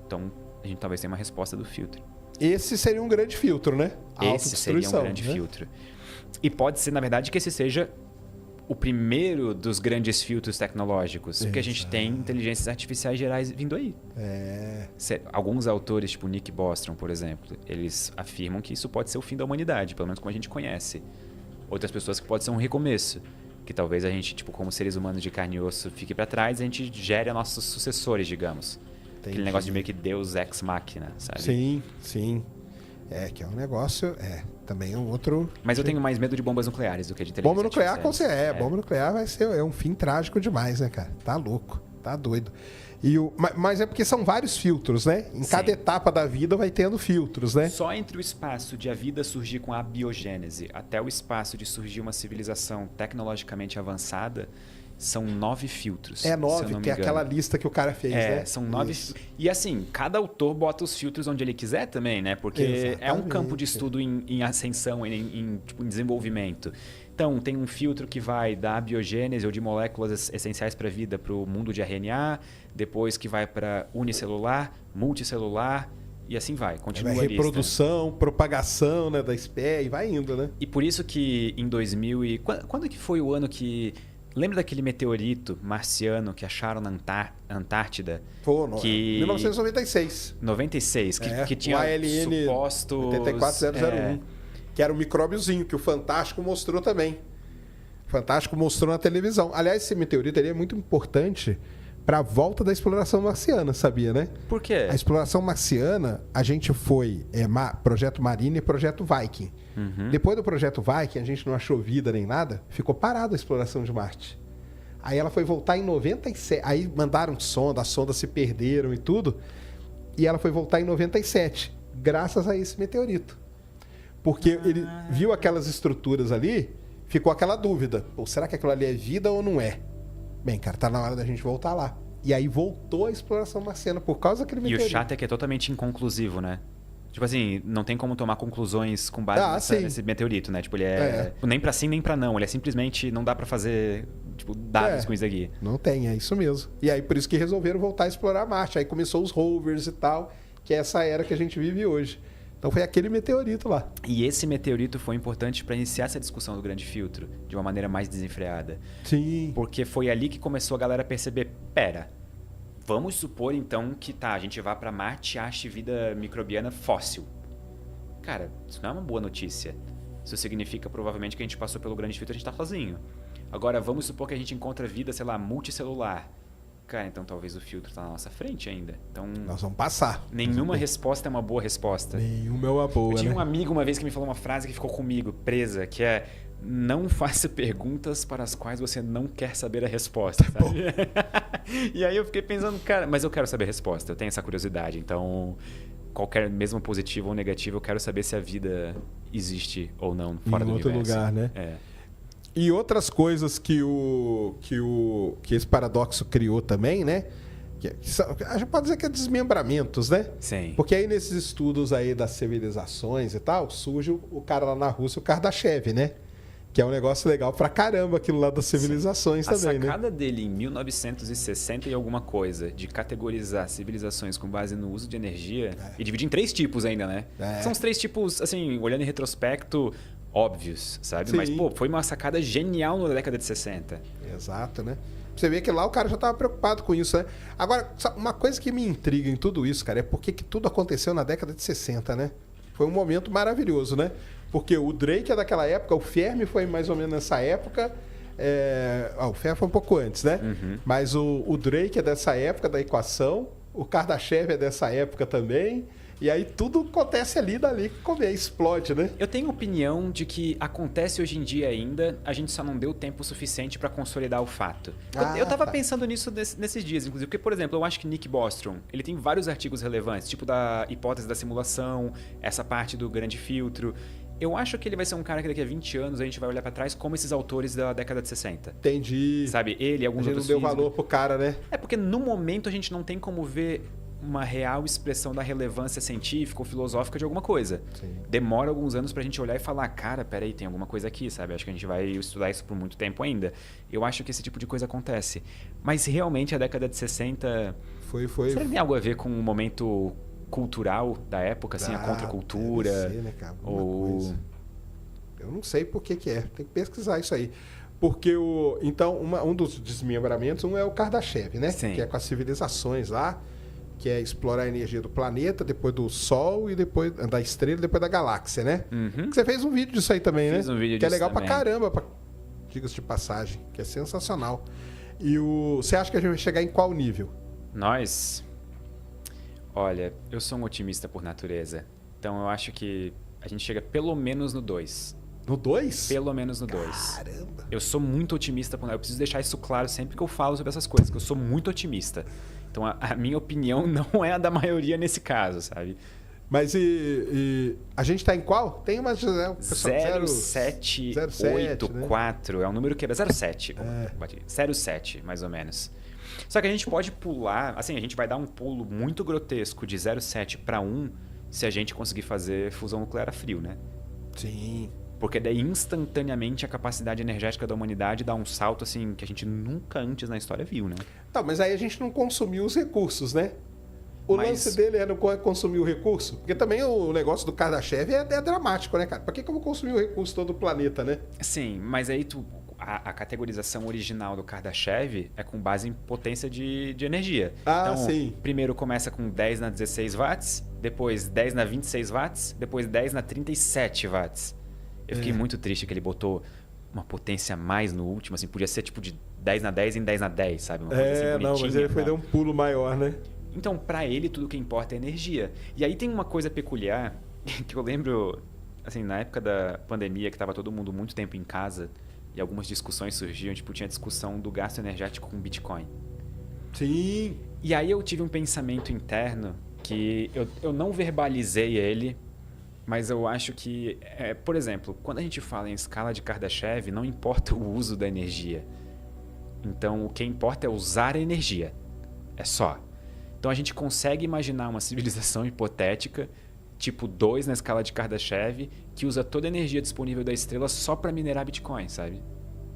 B: Então, a gente talvez tenha uma resposta do filtro.
A: Esse seria um grande filtro, né?
B: Esse seria um grande filtro. E pode ser, na verdade, que esse seja o primeiro dos grandes filtros tecnológicos. Porque a gente tem inteligências artificiais gerais vindo aí. Alguns autores, tipo Nick Bostrom, por exemplo, eles afirmam que isso pode ser o fim da humanidade, pelo menos como a gente conhece. Outras pessoas que pode ser um recomeço. Que talvez a gente, tipo, como seres humanos de carne e osso, fique para trás e a gente gere nossos sucessores, digamos. Aquele negócio de meio que Deus ex machina, sabe?
A: Sim, sim. Que é um negócio... também é um outro...
B: Mas eu tenho mais medo de bombas nucleares do que de inteligência
A: Bomba nuclear,
B: artificial.
A: bomba nuclear vai ser um fim trágico demais, né, cara? Tá louco, tá doido. Mas é porque são vários filtros, né? Em cada etapa da vida vai tendo filtros, né?
B: Só entre o espaço de a vida surgir com a biogênese até o espaço de surgir uma civilização tecnologicamente avançada, são 9 filtros.
A: 9, que é aquela lista que o cara fez, né?
B: São 9. E assim, cada autor bota os filtros onde ele quiser também, né? Porque
A: Exatamente.
B: É um campo de estudo em ascensão, em desenvolvimento. Então, tem um filtro que vai da biogênese ou de moléculas essenciais para a vida para o mundo de RNA, depois que vai para unicelular, multicelular, e assim vai. Continua a lista.
A: Reprodução, propagação, né, da espécie, e vai indo, né?
B: E por isso que em 2000 e... Quando que foi o ano que... Lembra daquele meteorito marciano que acharam na Antártida?
A: Pô,
B: que...
A: 1996.
B: 96, que tinha
A: o ALN
B: supostos...
A: 84001, que era um micróbiozinho que o Fantástico mostrou também. O Fantástico mostrou na televisão. Aliás, esse meteorito ele é muito importante para a volta da exploração marciana, sabia, né?
B: Por quê?
A: A exploração marciana, a gente foi Projeto Marine e Projeto Viking. Depois do Projeto Viking, a gente não achou vida nem nada, ficou parada a exploração de Marte. Aí ela foi voltar em 97. Aí mandaram sonda, as sondas se perderam e tudo. E ela foi voltar em 97, graças a esse meteorito. Porque ele viu aquelas estruturas ali, ficou aquela dúvida. Pô, será que aquilo ali é vida ou não é? Bem, cara, tá na hora da gente voltar lá. E aí voltou a exploração marciana por causa daquele meteorito.
B: E o chato é que é totalmente inconclusivo, né? Tipo assim, não tem como tomar conclusões com base nesse meteorito, né? Tipo, ele nem pra sim, nem pra não. Ele é simplesmente, não dá pra fazer, tipo, dados com isso aqui.
A: Não tem, é isso mesmo. E aí, por isso que resolveram voltar a explorar Marte. Aí começou os rovers e tal, que é essa era que a gente vive hoje. Então foi aquele meteorito lá.
B: E esse meteorito foi importante para iniciar essa discussão do grande filtro de uma maneira mais desenfreada.
A: Sim.
B: Porque foi ali que começou a galera a perceber, pera, vamos supor então que a gente vá para Marte e ache vida microbiana fóssil. Cara, isso não é uma boa notícia. Isso significa provavelmente que a gente passou pelo grande filtro e a gente está sozinho. Agora vamos supor que a gente encontra vida, sei lá, multicelular. Cara, então talvez o filtro está na nossa frente ainda. Então,
A: nós vamos passar.
B: Nenhuma resposta é uma boa resposta.
A: Nenhuma é uma boa,
B: Eu tinha
A: um
B: amigo uma vez que me falou uma frase que ficou comigo, presa, que é: não faça perguntas para as quais você não quer saber a resposta. Sabe? E aí eu fiquei pensando, cara, mas eu quero saber a resposta, eu tenho essa curiosidade. Então, qualquer, mesmo positivo ou negativo, eu quero saber se a vida existe ou não fora do universo. Em outro lugar,
A: né? E outras coisas que esse paradoxo criou também, né? A gente pode dizer que é desmembramentos, né?
B: Sim.
A: Porque aí nesses estudos aí das civilizações e tal, surge o cara lá na Rússia, o Kardashev, né? Que é um negócio legal pra caramba aquilo lá das civilizações também, né?
B: A sacada dele em 1960 e alguma coisa de categorizar civilizações com base no uso de energia e dividir em 3 tipos ainda, né? São os 3 tipos, assim, olhando em retrospecto, óbvios, sabe?
A: Sim.
B: Mas, pô, foi uma sacada genial na década de 60.
A: Exato, né? Você vê que lá o cara já estava preocupado com isso, né? Agora, uma coisa que me intriga em tudo isso, cara, é porque que tudo aconteceu na década de 60, né? Foi um momento maravilhoso, né? Porque o Drake é daquela época, o Fermi foi mais ou menos nessa época. O Fermi foi um pouco antes, né? Mas o Drake é dessa época da equação, o Kardashev é dessa época também. E aí tudo acontece ali, dali que explode, né?
B: Eu tenho opinião de que acontece hoje em dia ainda, a gente só não deu tempo suficiente para consolidar o fato. Eu tava pensando nisso nesses dias, inclusive, porque, por exemplo, eu acho que Nick Bostrom, ele tem vários artigos relevantes, tipo da hipótese da simulação, essa parte do grande filtro. Eu acho que ele vai ser um cara que daqui a 20 anos a gente vai olhar para trás como esses autores da década de 60.
A: Entendi.
B: Sabe, ele e alguns outros
A: físicos. Não deu valor pro cara, né?
B: É porque no momento a gente não tem como ver uma real expressão da relevância científica ou filosófica de alguma coisa.
A: Sim.
B: Demora alguns anos pra gente olhar e falar, cara, peraí, tem alguma coisa aqui, sabe? Acho que a gente vai estudar isso por muito tempo ainda. Eu acho que esse tipo de coisa acontece. Mas realmente a década de 60...
A: Foi.
B: Será que tem algo a ver com o momento cultural da época, assim, a contracultura?
A: Deve ser, né, cara? Coisa. Eu não sei por que é. Tem que pesquisar isso aí. Porque então, um dos desmembramentos é o Kardashev, né?
B: Sim.
A: Que é com as civilizações lá, que é explorar a energia do planeta, depois do Sol e depois da estrela, depois da galáxia, né?
B: Uhum.
A: Você fez um vídeo disso aí também,
B: Fiz
A: né?
B: um vídeo
A: que é
B: disso
A: legal
B: também.
A: pra caramba, diga-se de passagem, que é sensacional. E você acha que a gente vai chegar em qual nível?
B: Nós? Olha, eu sou um otimista por natureza. Então eu acho que a gente chega pelo menos no 2.
A: No 2?
B: Pelo menos no 2.
A: Caramba!
B: Eu sou muito otimista. Eu preciso deixar isso claro sempre que eu falo sobre essas coisas, que eu sou muito otimista. Então a minha opinião não é a da maioria nesse caso, sabe?
A: Mas a gente tá em qual? Tem umas...
B: 0784 né? É um número que é 07. 07, mais ou menos. Só que a gente pode pular, assim, a gente vai dar um pulo muito grotesco de 07 para 1 se a gente conseguir fazer fusão nuclear a frio, né?
A: Sim.
B: Porque daí instantaneamente a capacidade energética da humanidade dá um salto assim que a gente nunca antes na história viu, né?
A: Tá, mas aí a gente não consumiu os recursos, né? O
B: Mas-
A: lance dele é não consumir o recurso? Porque também o negócio do Kardashev é dramático, né, cara? Pra que eu vou consumir o recurso todo do planeta, né?
B: Sim, mas aí a categorização original do Kardashev é com base em potência de energia.
A: Ah,
B: então,
A: sim.
B: primeiro começa com 10 na 16 watts, depois 10 na 26 watts, depois 10 na 37 watts. Eu fiquei muito triste que ele botou uma potência a mais no último, assim, podia ser tipo de 10 na 10 em 10 na 10, sabe? Uma coisa assim
A: Não, mas
B: bonitinha,
A: ele foi
B: né?
A: dar um pulo maior, né?
B: Então, pra ele, tudo que importa é energia. E aí tem uma coisa peculiar que eu lembro, assim, na época da pandemia, que tava todo mundo muito tempo em casa e algumas discussões surgiam, tipo, tinha discussão do gasto energético com Bitcoin.
A: Sim.
B: E aí eu tive um pensamento interno que eu não verbalizei ele, mas eu acho que, por exemplo, quando a gente fala em escala de Kardashev, não importa o uso da energia. Então, o que importa é usar a energia. É só. Então, a gente consegue imaginar uma civilização hipotética, tipo 2 na escala de Kardashev, que usa toda a energia disponível da estrela só para minerar Bitcoin, sabe?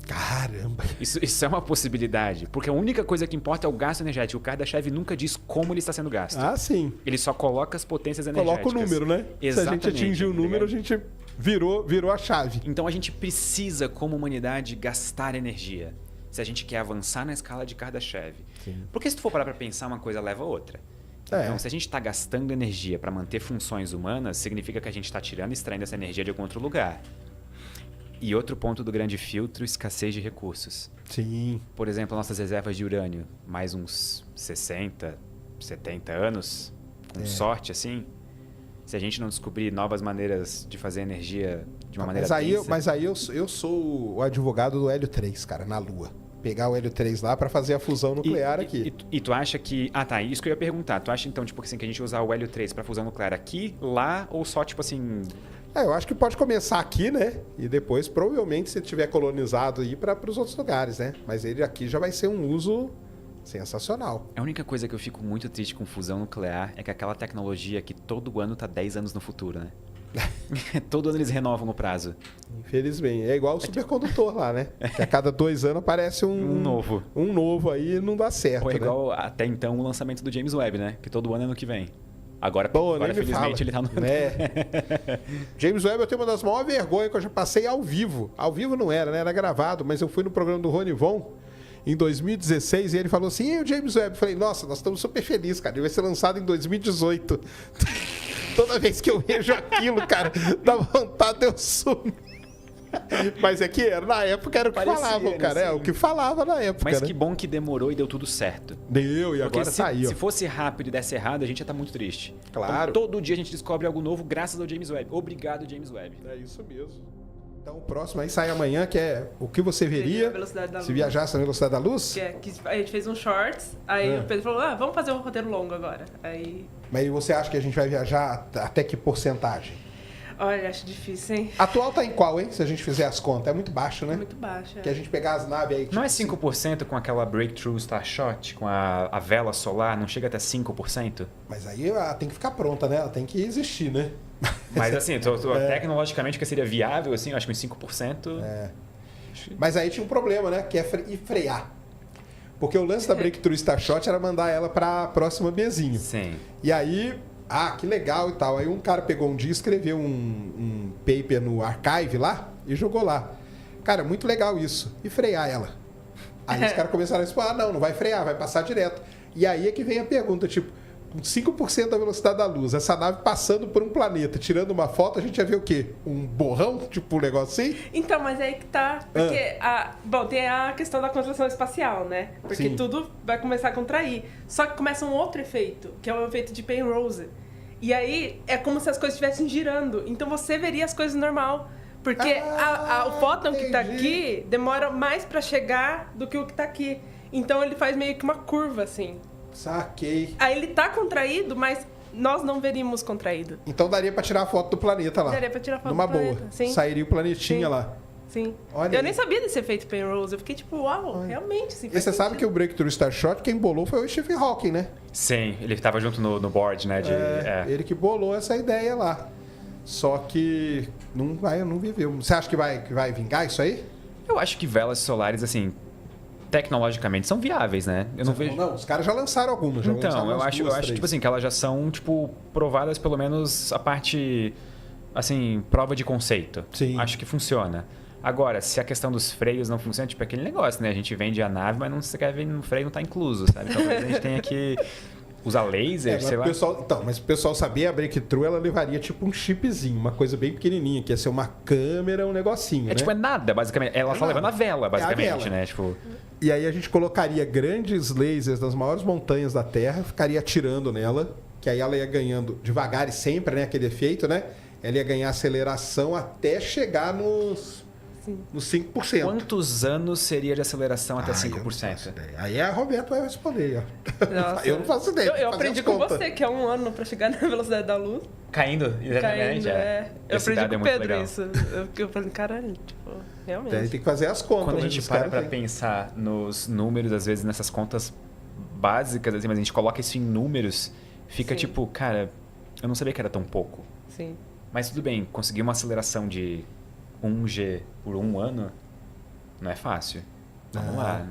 A: Caramba.
B: Isso é uma possibilidade, porque a única coisa que importa é o gasto energético. O Kardashev nunca diz como ele está sendo gasto.
A: Ah, sim.
B: Ele só coloca as potências energéticas.
A: Coloca o número, né?
B: Exatamente.
A: Se a gente atingir o
B: tá
A: número, a
B: ligado?
A: gente virou a chave.
B: Então a gente precisa, como humanidade, gastar energia. Se a gente quer avançar na escala de Kardashev.
A: Sim.
B: Porque se tu for parar pra pensar, uma coisa leva a outra. Então, se a gente está gastando energia para manter funções humanas, significa que a gente está tirando e extraindo essa energia de algum outro lugar. E outro ponto do grande filtro, escassez de recursos.
A: Sim.
B: Por exemplo, nossas reservas de urânio, mais uns 60, 70 anos, com sorte assim, se a gente não descobrir novas maneiras de fazer energia de uma maneira densa...
A: Mas aí eu sou o advogado do Hélio 3, cara, na Lua. Pegar o Hélio 3 lá pra fazer a fusão nuclear aqui.
B: E tu acha que... Ah, tá. Isso que eu ia perguntar. Tu acha, então, tipo assim, que a gente usar o Hélio 3 pra fusão nuclear aqui, lá, ou só, tipo assim...
A: Eu acho que pode começar aqui, né? E depois, provavelmente, se tiver colonizado, ir para os outros lugares, né? Mas ele aqui já vai ser um uso sensacional.
B: A única coisa que eu fico muito triste com fusão nuclear é que aquela tecnologia que todo ano tá 10 anos no futuro, né? Todo ano eles renovam o prazo.
A: Infelizmente. É igual o supercondutor lá, né? Que a cada 2 anos aparece
B: Um novo.
A: Um novo aí e não dá certo,
B: Ou é
A: né?
B: igual até então o lançamento do James Webb, né? Que todo ano é ano que vem. Agora,
A: Pô,
B: agora
A: nem me
B: felizmente,
A: fala.
B: ele tá no...
A: James Webb, eu tenho uma das maiores vergonhas que eu já passei ao vivo. Ao vivo não era, né? Era gravado, mas eu fui no programa do Rony Von em 2016 e ele falou assim, e o James Webb? Eu falei, nossa, nós estamos super felizes, cara. Ele vai ser lançado em 2018. Toda vez que eu vejo aquilo, cara, dá vontade de eu sumir. Mas é que era, na época era o que
B: Parecia,
A: falavam,
B: né,
A: cara. É
B: assim.
A: o que falava na época,
B: Mas
A: né?
B: que bom que demorou e deu tudo certo.
A: Deu, e
B: Porque
A: agora tá aí, ó.
B: se fosse rápido e desse errado, a gente ia estar muito triste.
A: Claro.
B: Então, todo dia a gente descobre algo novo graças ao James Webb. Obrigado, James Webb.
A: É isso mesmo. Então o próximo aí sai amanhã, que é o que você veria
C: A velocidade da
A: se
C: luz.
A: viajasse na velocidade da luz.
C: Que a gente fez um shorts, aí o Pedro falou, vamos fazer um roteiro longo agora. Aí,
A: Mas você acha que a gente vai viajar até que porcentagem?
C: olha, acho difícil, hein?
A: Atual tá em qual, hein? Se a gente fizer as contas. É muito baixo, né?
C: Muito baixo.
A: Que a gente pegar as naves aí...
B: Não é
A: tipo,
B: 5% com aquela Breakthrough Starshot, com a vela solar? Não chega até 5%?
A: Mas aí ela tem que ficar pronta, né? Ela tem que existir, né?
B: Mas assim, tecnologicamente que seria viável, assim, eu acho que uns 5%...
A: Mas aí tinha um problema, né? Que é frear. Porque o lance da Breakthrough Starshot era mandar ela pra próxima Bzinho.
B: Sim.
A: E aí... Ah, que legal e tal. Aí um cara pegou um dia e escreveu um paper no Archive lá e jogou lá. Cara, muito legal isso. E frear ela. Aí os caras começaram a dizer, não vai frear, vai passar direto. E aí é que vem a pergunta, tipo, com 5% da velocidade da luz, essa nave passando por um planeta, tirando uma foto, a gente ia ver o quê? Um borrão? Tipo um negócio assim?
C: Então, mas é aí que tá. Porque, bom, tem a questão da contração espacial, né? Porque
A: Sim.
C: tudo vai começar a contrair. Só que começa um outro efeito, que é o efeito de Penrose. E aí é como se as coisas estivessem girando. Então você veria as coisas normal. Porque o fóton que tá aqui demora mais pra chegar do que o que tá aqui. Então ele faz meio que uma curva, assim.
A: Saquei.
C: Aí ele tá contraído, mas nós não veríamos contraído.
A: Então daria pra tirar a foto do planeta lá.
C: Daria pra tirar foto
A: Numa
C: do
A: boa.
C: planeta, sim.
A: Sairia o planetinha
C: Sim.
A: lá.
C: Sim.
A: Olha
C: eu
A: aí.
C: nem sabia desse efeito Penrose. Eu fiquei tipo, uau, realmente, sim.
A: E você sabe que o Breakthrough Starshot, quem bolou foi o Stephen Hawking, né?
B: Sim, ele tava junto no board, né?
A: Ele que bolou essa ideia lá. Só que não viveu. Você acha que vai vingar isso aí?
B: Eu acho que velas solares, assim, tecnologicamente são viáveis, né? Eu não vejo.
A: Não, os caras já lançaram algumas.
B: Então, eu acho tipo assim, que elas já são, tipo, provadas pelo menos a parte, assim, prova de conceito.
A: Sim.
B: Acho que funciona. Agora, se a questão dos freios não funciona, tipo, é aquele negócio, né? A gente vende a nave, mas não se quer ver no freio, não tá incluso, sabe? Então, a gente tem que usar laser, sei lá.
A: Mas o pessoal sabia, a Breakthrough, ela levaria tipo um chipzinho, uma coisa bem pequenininha, que ia ser uma câmera, um negocinho, né?
B: Tipo, é nada, basicamente. Ela tá levando a vela, basicamente,
A: vela.
B: né? Tipo...
A: E aí a gente colocaria grandes lasers das maiores montanhas da Terra, ficaria atirando nela, que aí ela ia ganhando devagar e sempre, né? Aquele efeito, né? Ela ia ganhar aceleração até chegar nos 5%.
B: Quantos anos seria de aceleração até
A: Eu não
B: 5%?
A: faço ideia. Aí a Roberto vai responder. Ó.
C: Nossa.
A: Eu não faço ideia.
C: Eu
A: fazer
C: aprendi
A: as
C: com
A: contas.
C: você, que é 1 ano pra chegar na velocidade da luz.
B: Caindo, exatamente.
C: Caindo, Eu
B: Esse
C: aprendi
B: dado
C: com
B: é
C: o
B: muito
C: Pedro
B: legal.
C: isso. Eu falei, caralho, tipo, realmente.
A: Tem que fazer as contas.
B: Quando a
A: né,
B: gente
A: dos
B: para
A: caras
B: pra
A: aí.
B: pensar nos números, às vezes nessas contas básicas, assim, mas a gente coloca isso em números, fica
C: Sim.
B: tipo, cara, eu não sabia que era tão pouco.
C: Sim.
B: Mas tudo bem, conseguir uma aceleração de 1G por 1 ano não é fácil. Vamos lá,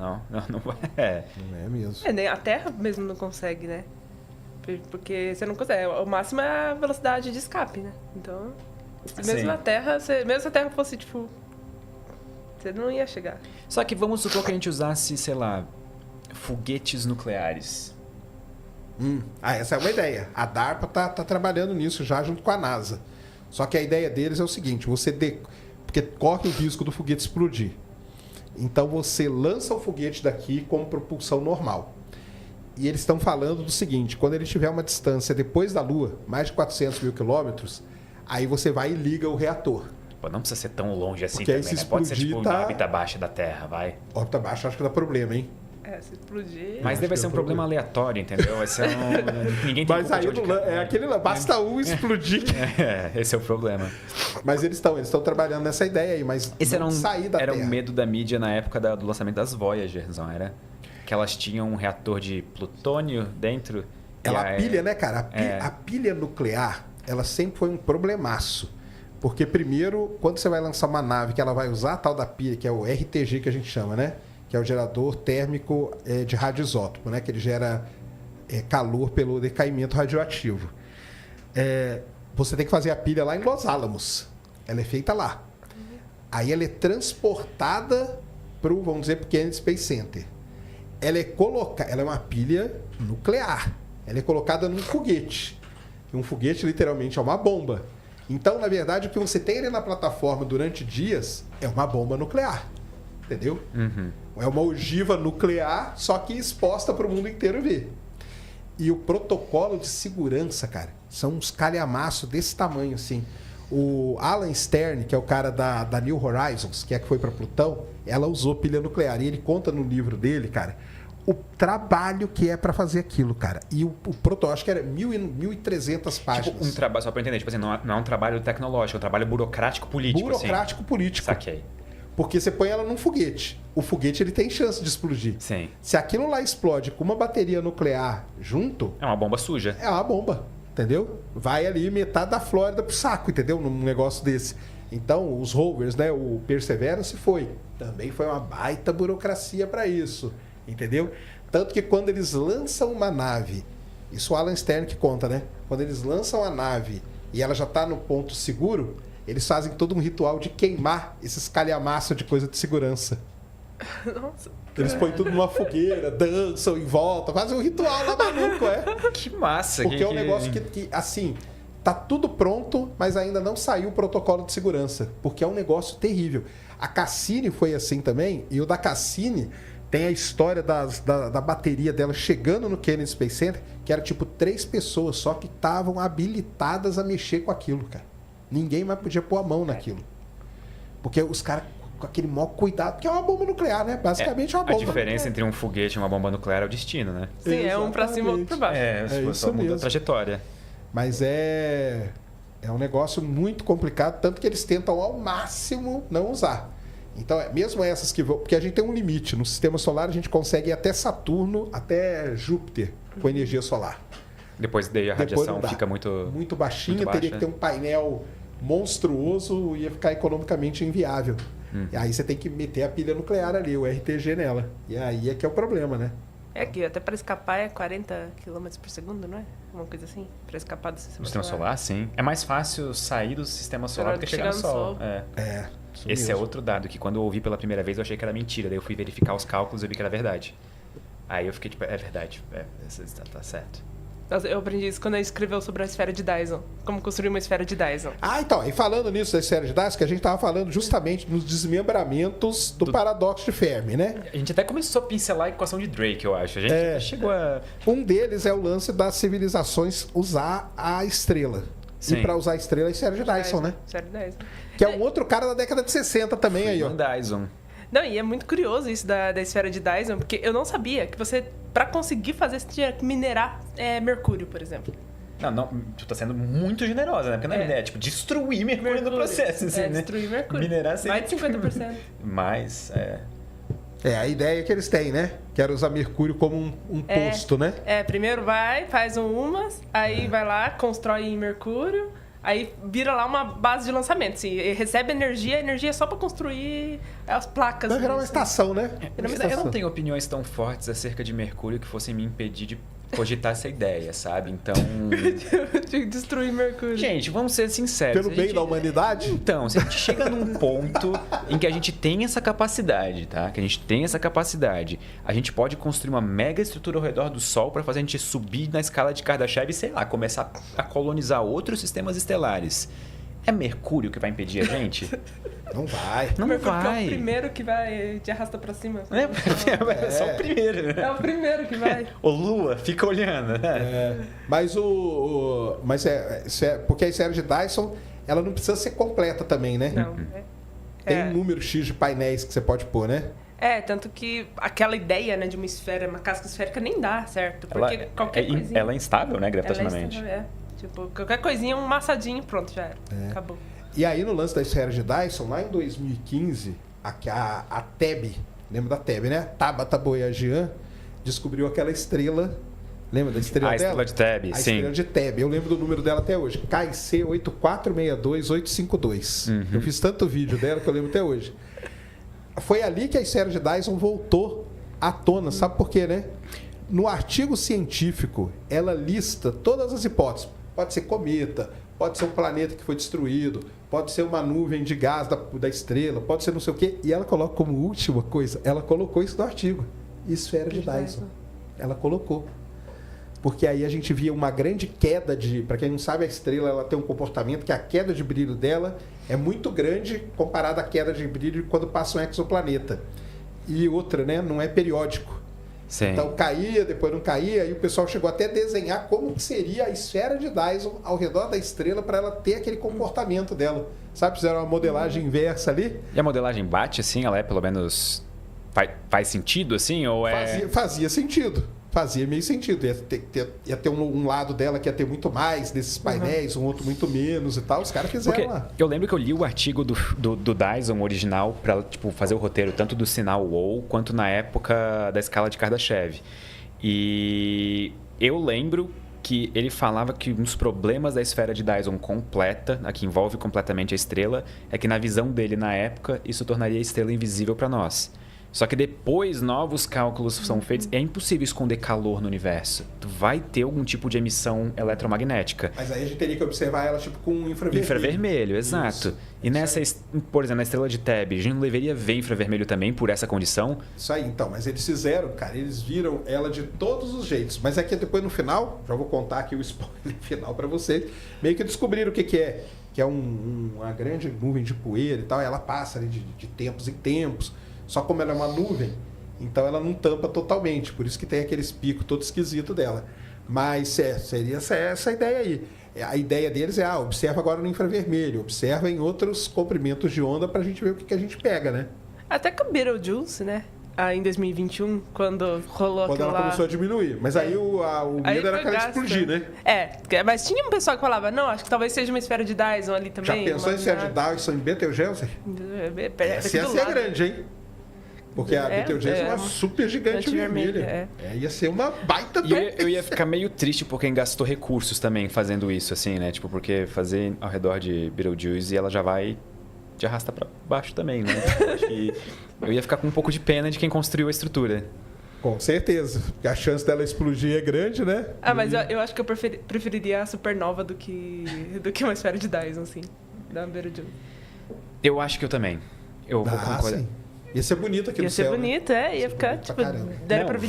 B: não vai.
A: Não é mesmo.
C: Nem a Terra mesmo não consegue, né? Porque você não consegue. O máximo é a velocidade de escape, né? Então, mesmo
B: Sim.
C: na Terra, mesmo se a Terra fosse, tipo... Você não ia chegar.
B: Só que vamos supor que a gente usasse, sei lá, foguetes nucleares.
A: Essa é uma ideia. A DARPA tá trabalhando nisso já junto com a NASA. Só que a ideia deles é o seguinte, porque corre o risco do foguete explodir. Então você lança o foguete daqui com propulsão normal. E eles estão falando do seguinte, quando ele tiver uma distância depois da Lua, mais de 400 mil quilômetros, aí você vai e liga o reator.
B: Pô, não precisa ser tão longe assim
A: Porque aí
B: também,
A: se
B: né? Pode ser
A: explodir,
B: tipo
A: tá-
B: na órbita baixa da Terra, vai.
A: Órbita baixa, acho que dá problema, hein?
C: Se explodir...
B: Mas
A: acho
B: deve
A: que
B: ser
A: é
B: um
A: um
B: problema
A: problema.
B: aleatório, entendeu? Vai ser Ninguém tem
A: Mas
B: culpa
A: aí
B: de onde cai, né?
A: aquele lá, basta um explodir.
B: Esse é o problema.
A: Mas eles estão trabalhando nessa ideia aí, mas
B: Esse
A: não sair da
B: era
A: Terra.
B: um medo da mídia na época do lançamento das Voyagers, não era? Que elas tinham um reator de plutônio dentro.
A: A pilha, né, cara?
B: É.
A: A pilha nuclear, ela sempre foi um problemaço. Porque, primeiro, quando você vai lançar uma nave que ela vai usar a tal da pilha, que é o RTG que a gente chama, né? Que é o gerador térmico de radioisótopo, né? Que ele gera calor pelo decaimento radioativo. Você tem que fazer a pilha lá em Los Alamos. Ela é feita lá. Aí ela é transportada para o, vamos dizer, pro Kennedy Space Center. Ela é uma pilha nuclear. Ela é colocada num foguete. E um foguete, literalmente, é uma bomba. Então, na verdade, o que você tem ali na plataforma durante dias é uma bomba nuclear. Entendeu? É uma ogiva nuclear, só que exposta para o mundo inteiro ver. E o protocolo de segurança, cara, são uns calhamaços desse tamanho, assim. O Alan Stern, que é o cara da New Horizons, que foi para Plutão, ela usou pilha nuclear. E ele conta no livro dele, cara, o trabalho que é para fazer aquilo, cara. E o protocolo, acho que era 1.300 páginas.
B: Tipo, um trabalho, só para entender, tipo assim, não é um trabalho tecnológico, é um trabalho burocrático-político.
A: Burocrático-político.
B: Saquei.
A: Porque você põe ela num foguete. O foguete ele tem chance de explodir.
B: Sim.
A: Se aquilo lá explode com uma bateria nuclear junto,
B: É uma bomba suja.
A: é uma bomba, entendeu? Vai ali metade da Flórida pro saco, entendeu? Num negócio desse. Então, os rovers, né? O Perseverance foi. Também foi uma baita burocracia para isso, entendeu? Tanto que quando eles lançam uma nave, isso o Alan Stern que conta, né? Quando eles lançam a nave e ela já está no ponto seguro, eles fazem todo um ritual de queimar esses calhamaços de coisa de segurança.
C: Nossa.
A: Eles põem tudo numa fogueira, dançam em volta, fazem um ritual lá maluco,
B: Que massa.
A: Porque é um negócio que, assim, tá tudo pronto, mas ainda não saiu o protocolo de segurança. Porque é um negócio terrível. A Cassini foi assim também, e o da Cassini tem a história da bateria dela chegando no Kennedy Space Center, que era tipo 3 pessoas só que estavam habilitadas a mexer com aquilo, cara. Ninguém mais podia pôr a mão naquilo. Porque os caras com aquele maior cuidado, que é uma bomba nuclear, né? Basicamente é uma bomba.
B: A diferença entre um foguete e uma bomba nuclear é o destino, né?
C: Sim, é um pra cima e outro pra baixo.
A: isso
B: muda
A: mesmo.
B: a trajetória.
A: Mas é um negócio muito complicado, tanto que eles tentam ao máximo não usar. Então, mesmo essas que vão... Porque a gente tem um limite. No sistema solar, a gente consegue ir até Saturno, até Júpiter, com energia solar.
B: Depois daí a radiação fica muito
A: baixinha,
B: muito baixa.
A: teria que ter um painel monstruoso, ia ficar economicamente inviável. E aí você tem que meter a pilha nuclear ali, o RTG nela. E aí é que é o problema, né?
C: É que até para escapar é 40 km por segundo, não é? Uma coisa assim, para escapar do sistema solar.
B: No sistema solar, sim. É mais fácil sair do sistema solar do que chegar no Sol. Esse é outro dado que quando eu ouvi pela primeira vez eu achei que era mentira. Daí eu fui verificar os cálculos e vi que era verdade. Aí eu fiquei tipo, é verdade. Tá certo.
C: Nossa, eu aprendi isso quando eu escreveu sobre a esfera de Dyson. Como construir uma esfera de Dyson.
A: Então, e falando nisso da esfera de Dyson, que a gente estava falando justamente nos desmembramentos do paradoxo de Fermi, né?
B: A gente até começou a pincelar a equação de Drake, eu acho. A gente chegou a...
A: Um deles é o lance das civilizações usar a estrela.
B: Sim.
A: E para usar a estrela é a esfera de Dyson, né?
C: Esfera de Dyson.
A: Que é um outro cara da década de 60 também aí, ó.
B: Dyson.
C: Não, e é muito curioso isso da esfera de Dyson, porque eu não sabia que você, pra conseguir fazer, você tinha que minerar mercúrio, por exemplo.
B: Não, tu tá sendo muito generosa, né? Porque não é ideia, tipo, destruir mercúrio no processo, assim, né?
C: Destruir mercúrio.
B: Minerar sem...
C: Mais de 50%.
B: Mais,
A: É a ideia que eles têm, né? Que era usar mercúrio como um posto, né?
C: Primeiro faz umas, aí vai lá, constrói em mercúrio, aí vira lá uma base de lançamento. Assim, recebe energia, a energia é só pra construir as placas.
A: Vai virar uma estação, né?
B: Eu não tenho opiniões tão fortes acerca de mercúrio que fossem me impedir de cogitar essa ideia, sabe? Então...
C: de destruir mercúrio.
B: Gente, vamos ser sinceros.
A: Pelo bem da humanidade?
B: Então, se a gente chega num ponto em que a gente tem essa capacidade, tá? Que a gente tem essa capacidade, a gente pode construir uma mega estrutura ao redor do Sol para fazer a gente subir na escala de Kardashev e, sei lá, começar a colonizar outros sistemas estelares. É Mercúrio que vai impedir a gente?
A: Não vai.
B: Não
C: Mercúrio
B: vai.
C: é o primeiro que vai te arrasta pra cima.
B: É só o primeiro, né?
C: É o primeiro que vai.
B: Ô, Lua, fica olhando, né?
A: Mas porque a esfera de Dyson, ela não precisa ser completa também, né?
C: Não.
A: Tem um número X de painéis que você pode pôr, né?
C: Tanto que aquela ideia, né, de uma esfera, uma casca esférica nem dá certo. Porque qualquer coisinha...
B: Ela é instável, né, gravitacionalmente?
C: Ela é instável, Tipo, qualquer coisinha, um maçadinho, pronto, já era. Acabou.
A: E aí, no lance da esfera de Dyson, lá em 2015, a TEB, lembra da TEB, né? Tabata Boyajian descobriu aquela estrela. Lembra da estrela dela?
B: A estrela de TEB, sim.
A: A estrela de TEB. Eu lembro do número dela até hoje. KIC 8462852. Eu fiz tanto vídeo dela que eu lembro até hoje. Foi ali que a esfera de Dyson voltou à tona. Sabe por quê, né? No artigo científico, ela lista todas as hipóteses. Pode ser cometa, pode ser um planeta que foi destruído, pode ser uma nuvem de gás da estrela, pode ser não sei o quê. E ela coloca como última coisa, ela colocou isso no artigo. Esfera de Dyson. Ela colocou. Porque aí a gente via uma grande queda de... Para quem não sabe, a estrela ela tem um comportamento que a queda de brilho dela é muito grande comparada à queda de brilho quando passa um exoplaneta. E outra, né? Não é periódico.
B: Sim.
A: Então caía, depois não caía, e o pessoal chegou até a desenhar como que seria a esfera de Dyson ao redor da estrela para ela ter aquele comportamento dela. Sabe, fizeram uma modelagem inversa ali.
B: E a modelagem bate assim? Ela é pelo menos... Faz sentido assim? Ou é...
A: Fazia sentido. Fazia meio sentido. Ia ter um lado dela que ia ter muito mais desses painéis, um outro muito menos e tal. Os caras fizeram lá.
B: Eu lembro que eu li o artigo do Dyson original para fazer o roteiro tanto do sinal WOW quanto na época da escala de Kardashev. E eu lembro que ele falava que um dos problemas da esfera de Dyson completa, a que envolve completamente a estrela, é que na visão dele na época isso tornaria a estrela invisível para nós. Só que depois novos cálculos são feitos. É impossível esconder calor no universo. Tu vai ter algum tipo de emissão eletromagnética.
A: Mas aí a gente teria que observar ela tipo com infravermelho.
B: Infravermelho, exato.
A: Isso.
B: E nessa, por exemplo, na estrela de Teb, a gente não deveria ver infravermelho também por essa condição?
A: Isso aí, então. Mas eles fizeram, cara, eles viram ela de todos os jeitos. Mas é que depois no final, já vou contar aqui o spoiler final pra vocês, meio que descobriram o que é. Que é uma grande nuvem de poeira e tal. E ela passa ali de tempos em tempos. Só como ela é uma nuvem, então ela não tampa totalmente. Por isso que tem aqueles picos todo esquisito dela. Mas seria essa a ideia aí. A ideia deles é, observa agora no infravermelho, observa em outros comprimentos de onda pra gente ver o que a gente pega, né?
C: Até que o Betelgeuse, né? Em 2021, quando rolou
A: Quando
C: aquilo
A: ela
C: lá...
A: começou a diminuir. Mas aí o medo era que ela explodir, né?
C: Mas tinha um pessoal que falava, não, acho que talvez seja uma esfera de Dyson ali também.
A: Já pensou em esfera de Dyson em Betelgeuse? Essa ia ser grande, hein? Porque a Betelgeuse é uma super gigante vermelha. Ia ser uma baita...
B: Eu ia ficar meio triste por quem gastou recursos também fazendo isso, assim, né? Tipo, porque fazer ao redor de Betelgeuse ela já vai te arrasta pra baixo também, né? Acho que eu ia ficar com um pouco de pena de quem construiu a estrutura.
A: Com certeza. Porque a chance dela explodir é grande, né?
C: Mas eu acho que eu preferiria a supernova do que uma esfera de Dyson, assim. Da Betelgeuse.
B: Eu acho que eu também. Eu vou concordar.
A: Sim. Ia ser bonito aqui no céu.
C: Ia ser bonito, né? Ia ficar, tipo...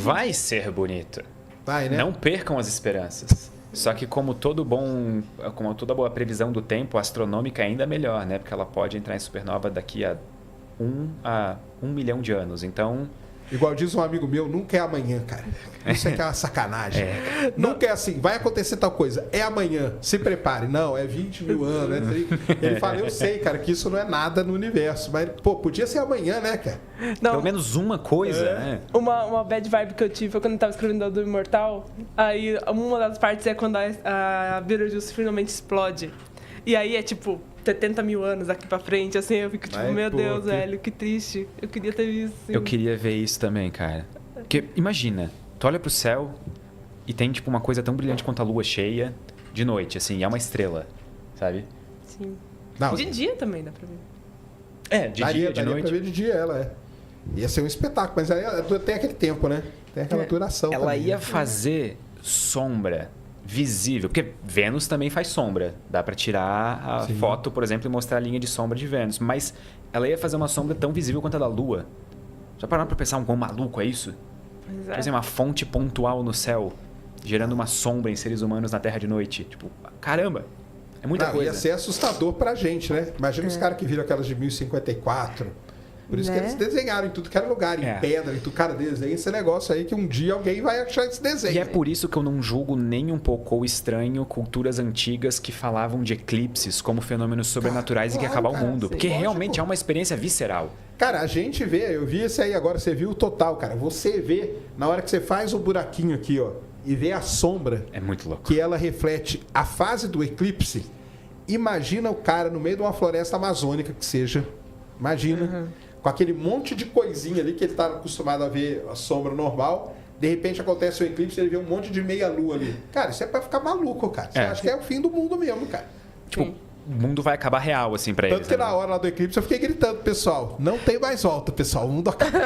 B: Vai ser bonito.
A: Vai, né?
B: Não percam as esperanças. Só que como toda boa previsão do tempo, a astronômica é ainda melhor, né? Porque ela pode entrar em supernova daqui a 1 milhão de anos. Então...
A: Igual diz um amigo meu, nunca é amanhã, cara. Isso aqui é uma sacanagem. Nunca é assim, vai acontecer tal coisa. É amanhã, se prepare. Não, é 20 mil anos. Ele fala, eu sei, cara, que isso não é nada no universo. Mas, podia ser amanhã, né, cara?
C: Não.
B: Pelo menos uma coisa, né?
C: Uma bad vibe que eu tive foi quando eu tava escrevendo do Imortal. Aí, uma das partes é quando a Betelgeuse finalmente explode. E aí é tipo 70 mil anos daqui pra frente, assim, eu fico tipo, meu Deus, velho, que triste. Eu queria ter visto. Assim.
B: Eu queria ver isso também, cara. Porque imagina, tu olha pro céu e tem tipo uma coisa tão brilhante quanto a lua cheia de noite, assim, e é uma estrela, sabe?
C: Sim.
A: Não,
C: de dia também dá pra ver.
B: De dia, de noite.
A: Pra ver de dia ela, Ia ser um espetáculo, mas aí tem aquele tempo, né? Tem aquela duração.
B: Ela
A: também,
B: ia fazer sombra visível, porque Vênus também faz sombra. Dá pra tirar a foto, por exemplo, e mostrar a linha de sombra de Vênus. Mas ela ia fazer uma sombra tão visível quanto a da Lua. Já pararam pra pensar quão maluco é isso? Por exemplo, uma fonte pontual no céu, gerando uma sombra em seres humanos na Terra de noite. Tipo, caramba, é muita coisa.
A: Ia ser assustador pra gente, né? Imagina os caras que viram aquelas de 1054... Por isso que eles desenharam em tudo que era lugar, em pedra, em tudo. Cara, desenha esse negócio aí que um dia alguém vai achar esse desenho.
B: E é por isso que eu não julgo nem um pouco ou estranho culturas antigas que falavam de eclipses como fenômenos sobrenaturais e que acabar o mundo. Porque realmente é uma experiência visceral.
A: Cara, a gente vê, eu vi esse aí agora, você viu o total, cara. Você vê, na hora que você faz o buraquinho aqui, ó, e vê a sombra.
B: É muito louco.
A: Que ela reflete a fase do eclipse. Imagina o cara no meio de uma floresta amazônica que seja. Imagina. Com aquele monte de coisinha ali que ele está acostumado a ver a sombra normal, de repente acontece o eclipse e ele vê um monte de meia-lua ali. Cara, isso é pra ficar maluco, cara. Você acha que é o fim do mundo mesmo, cara.
B: Tipo, o mundo vai acabar real, assim, pra eles.
A: Tanto que na hora lá do eclipse eu fiquei gritando, pessoal, não tem mais volta, pessoal, o mundo acabou.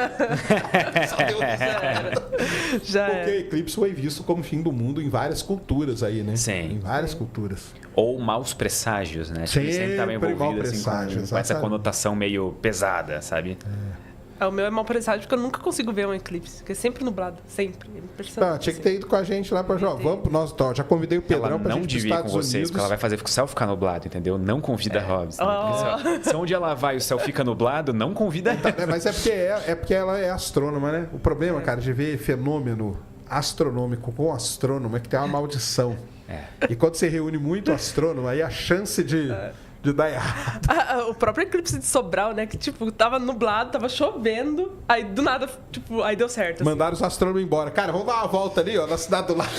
A: Porque o eclipse foi visto como fim do mundo em várias culturas aí, né?
B: Sim.
A: Em várias culturas.
B: Ou maus presságios, né? Sempre estava envolvido assim, com essa conotação meio pesada, sabe?
C: O meu é mau presságio porque eu nunca consigo ver um eclipse, porque é sempre nublado, sempre.
A: Tinha que ter ido com a gente lá pra jogar. Vamos, nós, já convidei o Pedrão pra gente ir para os Estados
B: Unidos. Porque ela vai fazer o céu ficar nublado, entendeu? Não convida a Robson. Se onde ela vai o céu fica nublado, não convida ela.
A: Mas é porque ela é astrônoma, né? O problema, cara, de ver fenômeno astronômico com astrônomo é que tem uma maldição. E quando você reúne muito astrônomo, aí a chance de dar errado.
C: O próprio eclipse de Sobral, né? Que, tipo, tava nublado, tava chovendo. Aí, do nada, tipo, aí deu certo. Assim.
A: Mandaram os astrônomos embora. Cara, vamos dar uma volta ali, ó, na cidade do lado.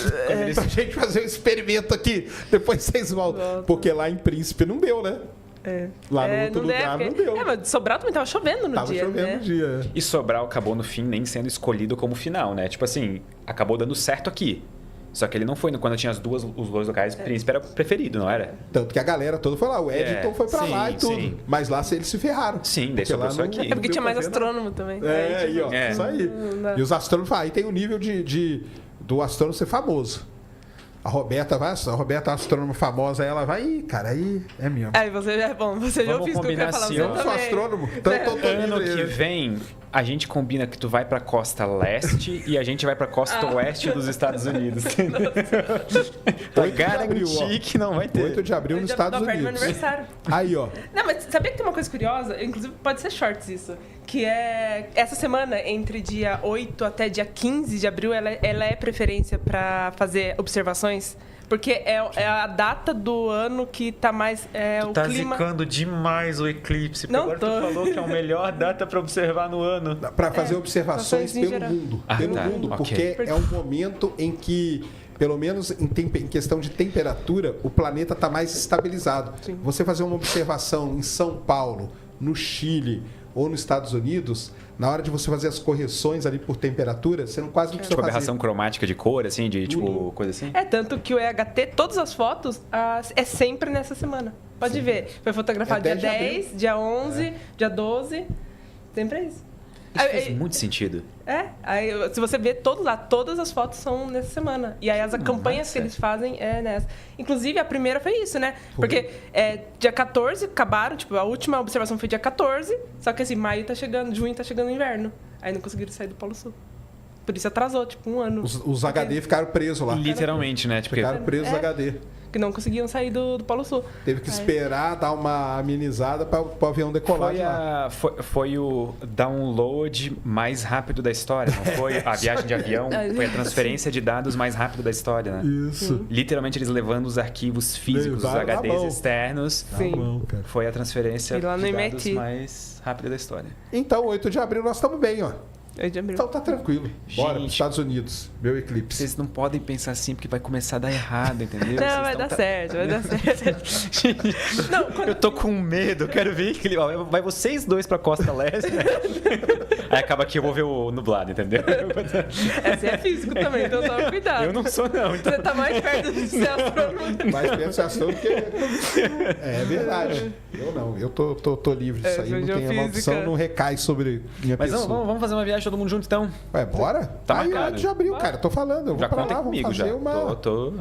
A: Pra gente fazer um experimento aqui. Depois vocês voltam. Porque lá em Príncipe não deu, né? Lá no outro lugar não deu.
C: Mas Sobral também tava chovendo no dia,
A: Tava chovendo no dia.
B: E Sobral acabou, no fim, nem sendo escolhido como final, né? Tipo assim, acabou dando certo aqui. Só que ele não foi quando tinha os dois locais, o príncipe era o preferido, não era?
A: Tanto que a galera toda foi lá. O Edington foi pra
B: sim,
A: lá e tudo.
B: sim.
A: Mas lá eles se ferraram.
B: Sim, daí
A: Porque
B: sobrou
A: lá
B: só
A: não-
B: aqui.
C: É porque tinha mais astrônomo também.
A: Aí, ó.
B: É.
A: Isso aí.
C: dá.
A: E os astrônomos, aí tem o nível do astrônomo ser famoso. A Roberta é uma astrônoma famosa, aí ela vai, ih, cara, aí é mesmo.
C: Aí você já é bom, você já
B: Vamos
C: fiz o que eu queria
B: combinar
C: falar.
B: assim,
C: Você
B: ó.
A: Eu sou
C: também.
A: astrônomo, então eu tô
B: Ano
A: livre.
B: que vem, a gente combina que tu vai pra costa leste e a gente vai pra costa oeste dos Estados Unidos. Pra
A: 8 de abril, ó.
B: garantir que não vai ter.
A: 8 de abril
C: Eu
A: nos
C: já
A: Estados
C: tô perto do meu
A: Unidos.
C: aniversário.
A: Aí, ó.
C: Não, mas sabia que tem uma coisa curiosa? Inclusive, pode ser shorts isso. Que é essa semana, entre dia 8 até dia 15 de abril, ela é preferência pra fazer observações. Porque é a data do ano que tá mais. O
B: Tá
C: clima.
B: zicando demais o eclipse. Porque
C: Não
B: agora
C: tô.
B: tu falou que é a melhor data pra observar no ano.
A: Para fazer observações
C: observações em
A: pelo
C: geral.
A: mundo.
B: Ah,
A: Pelo
B: tá,
A: mundo,
B: ok.
A: porque é um momento em que, pelo menos em questão de temperatura, o planeta está mais estabilizado.
C: Sim.
A: Você fazer uma observação em São Paulo, no Chile ou nos Estados Unidos, na hora de você fazer as correções ali por temperatura, você não quase não precisa
B: Tipo,
A: fazer.
B: aberração cromática de cor, assim, de tipo, coisa assim?
C: É, tanto que o EHT, todas as fotos, é sempre nessa semana. Pode ver. Foi fotografado
A: É
C: dia
A: 10 de abril.
C: 10, dia 11, dia 12. Sempre é isso.
B: Isso
C: Aí-
B: faz muito sentido.
C: Aí se você ver todas as fotos são nessa semana. E aí as campanhas que eles fazem é nessa. Inclusive, a primeira foi isso, né? Porque dia 14 acabaram, tipo, a última observação foi dia 14, só que assim, maio tá chegando, junho tá chegando o inverno. Aí não conseguiram sair do Polo Sul. Por isso atrasou, tipo, um ano.
A: Os HD ficaram presos lá.
B: Literalmente, né? Tipo,
A: Ficaram presos
C: É.
A: HD.
C: Que não conseguiam sair do Polo Sul.
A: Teve que
C: Aí-
A: esperar, dar uma amenizada para o avião decolar de lá.
B: foi o download mais rápido da história, não foi? A viagem de avião foi a transferência de dados mais rápida da história, né?
A: Isso.
B: Literalmente eles levando os arquivos físicos, os
A: Levaram na
B: HDs
A: mão.
B: externos.
C: Sim.
A: Tá bom, cara.
B: Foi a transferência
C: E lá no
B: de dados
C: MIT.
B: mais rápida da história.
A: Então, 8 de abril nós estamos bem, ó.
C: 8 de abril.
A: Então tá tranquilo. Bora
B: Gente.
A: pros Estados Unidos. Meu eclipse.
B: Vocês não podem pensar assim, porque vai começar a dar errado, entendeu? Vocês
C: Não, vai
B: não
C: dar certo, vai dar certo. Não, quando-
B: Eu tô com medo, quero ver que ó, vai vocês dois pra Costa Leste. Aí acaba que eu vou ver o nublado, entendeu?
C: Você é físico também, então toma cuidado.
B: Eu não sou, não. Então...
C: Você tá mais perto de ser astrônomo.
A: Mais perto de astrônomo que... É verdade. Eu não. Eu tô livre disso aí. Não
C: geofísica.
A: tem a maldição, não recai sobre minha
B: Mas
A: pessoa.
B: vamos fazer uma viagem todo mundo junto, então.
A: Ué, bora?
B: Tá
A: aí,
B: marcado.
A: 8 de abril, cara. Tô falando. Eu vou
B: Já
A: pra
B: contem
A: lá,
B: comigo,
A: vamos
B: já.
A: fazer uma...
B: Tô...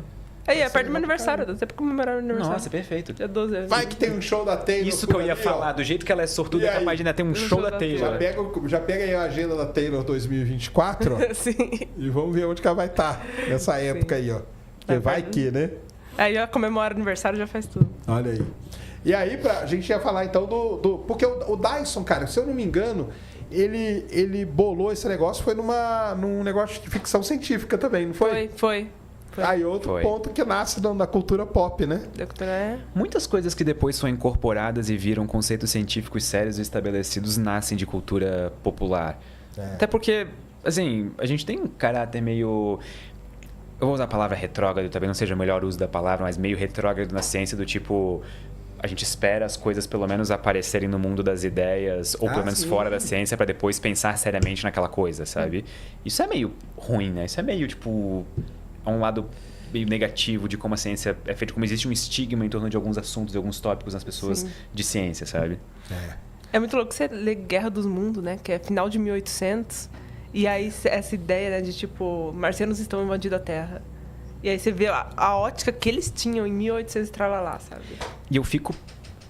C: Aí, é perto do meu aniversário, dá até pra comemorar o aniversário.
B: Nossa, perfeito.
C: Dia 12 é.
A: Vai que tem um show da Taylor.
B: Isso que eu
A: por
B: ia
A: ali,
B: falar,
A: ó.
B: do jeito que ela é sortuda,
A: E
B: é
A: aí?
B: capaz de ainda ter um show da Taylor.
A: Já pega aí a agenda da Taylor 2024, ó.
C: Sim.
A: E vamos ver onde que ela vai estar nessa época aí, ó. Porque vai que, né?
C: Aí eu comemoro o aniversário já faz tudo.
A: Olha aí. E aí, a gente ia falar então porque o Dyson, cara, se eu não me engano, ele bolou esse negócio, foi num negócio de ficção científica também, não foi?
C: Foi.
A: Aí outro
B: Foi.
A: ponto que nasce da cultura pop, né?
B: Muitas coisas que depois foram incorporadas e viram conceitos científicos sérios e estabelecidos nascem de cultura popular. Até porque, assim, a gente tem um caráter meio... Eu vou usar a palavra retrógrado, talvez não seja o melhor uso da palavra, mas meio retrógrado na ciência, do tipo... A gente espera as coisas pelo menos aparecerem no mundo das ideias, ou pelo menos
A: sim.
B: fora da ciência, para depois pensar seriamente naquela coisa, sabe? Isso é meio ruim, né? Isso é meio, tipo... É um lado meio negativo de como a ciência é feita, como existe um estigma em torno de alguns assuntos, de alguns tópicos nas pessoas
C: Sim.
B: de ciência, sabe?
C: É muito louco você ler Guerra dos Mundos, né? Que é final de 1800. E aí essa ideia, né, de tipo, marcianos estão invadindo a Terra. E aí você vê a ótica que eles tinham em 1800 e tralalá, sabe?
B: E eu fico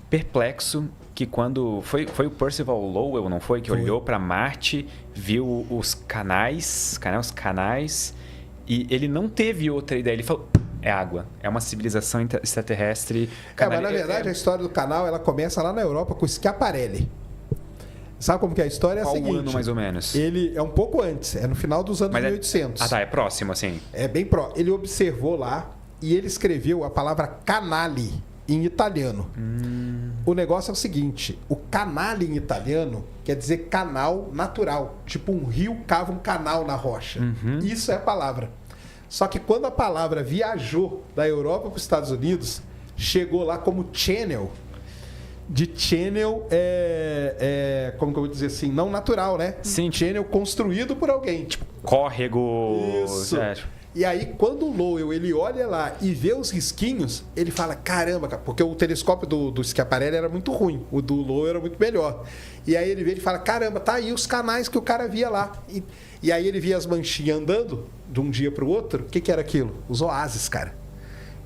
B: perplexo que quando... Foi o Percival Lowell, não foi? Que olhou para Marte, viu os canais, e ele não teve outra ideia. Ele falou, é água. É uma civilização extraterrestre.
A: Mas na verdade a história do canal, ela começa lá na Europa com Schiaparelli. Sabe como que é a história? É a
B: Qual
A: seguinte.
B: ano, mais ou menos?
A: Ele é um pouco antes, é no final dos anos 1800.
B: Ah, tá. É próximo, assim.
A: É bem Ele observou lá e ele escreveu a palavra canale em italiano. O negócio é o seguinte: o canale em italiano quer dizer canal natural. Tipo um rio cava um canal na rocha. Isso é a palavra. Só que quando a palavra viajou da Europa para os Estados Unidos, chegou lá como channel. De channel como que eu vou dizer assim, não natural, né?
B: Sim.
A: Channel construído por alguém.
B: Córrego...
A: Isso.
B: É.
A: E aí, quando o Lowell, ele olha lá e vê os risquinhos, ele fala, caramba, cara, porque o telescópio do Schiaparelli era muito ruim, o do Lowell era muito melhor. E aí ele vê e fala, caramba, tá aí os canais que o cara via lá. E aí ele via as manchinhas andando de um dia para o outro. O que era aquilo? Os oásis, cara.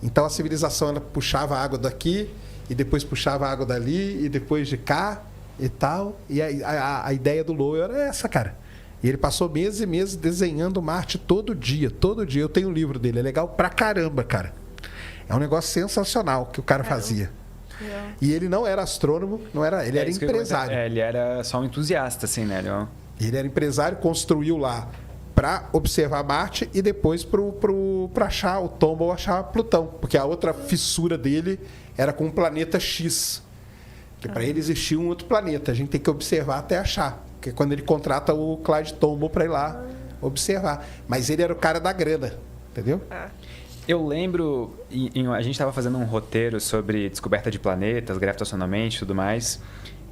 A: Então a civilização, ela puxava a água daqui, e depois puxava a água dali, e depois de cá e tal. E a ideia do Lowell era essa, cara. E ele passou meses e meses desenhando Marte todo dia, todo dia. Eu tenho o livro dele, é legal pra caramba, cara. É um negócio sensacional que o cara fazia. E ele não era astrônomo, ele era empresário.
B: Ele era só um entusiasta, assim, né?
A: Ele era empresário, construiu lá para observar Marte e depois para achar o Tombaugh, achar Plutão. Porque a outra fissura dele era com o planeta X. Que para ele existia um outro planeta. A gente tem que observar até achar. Que é quando ele contrata o Clyde Tombaugh para ir lá observar. Mas ele era o cara da grana, entendeu?
B: Eu lembro, a gente estava fazendo um roteiro sobre descoberta de planetas, gravitacionalmente e tudo mais.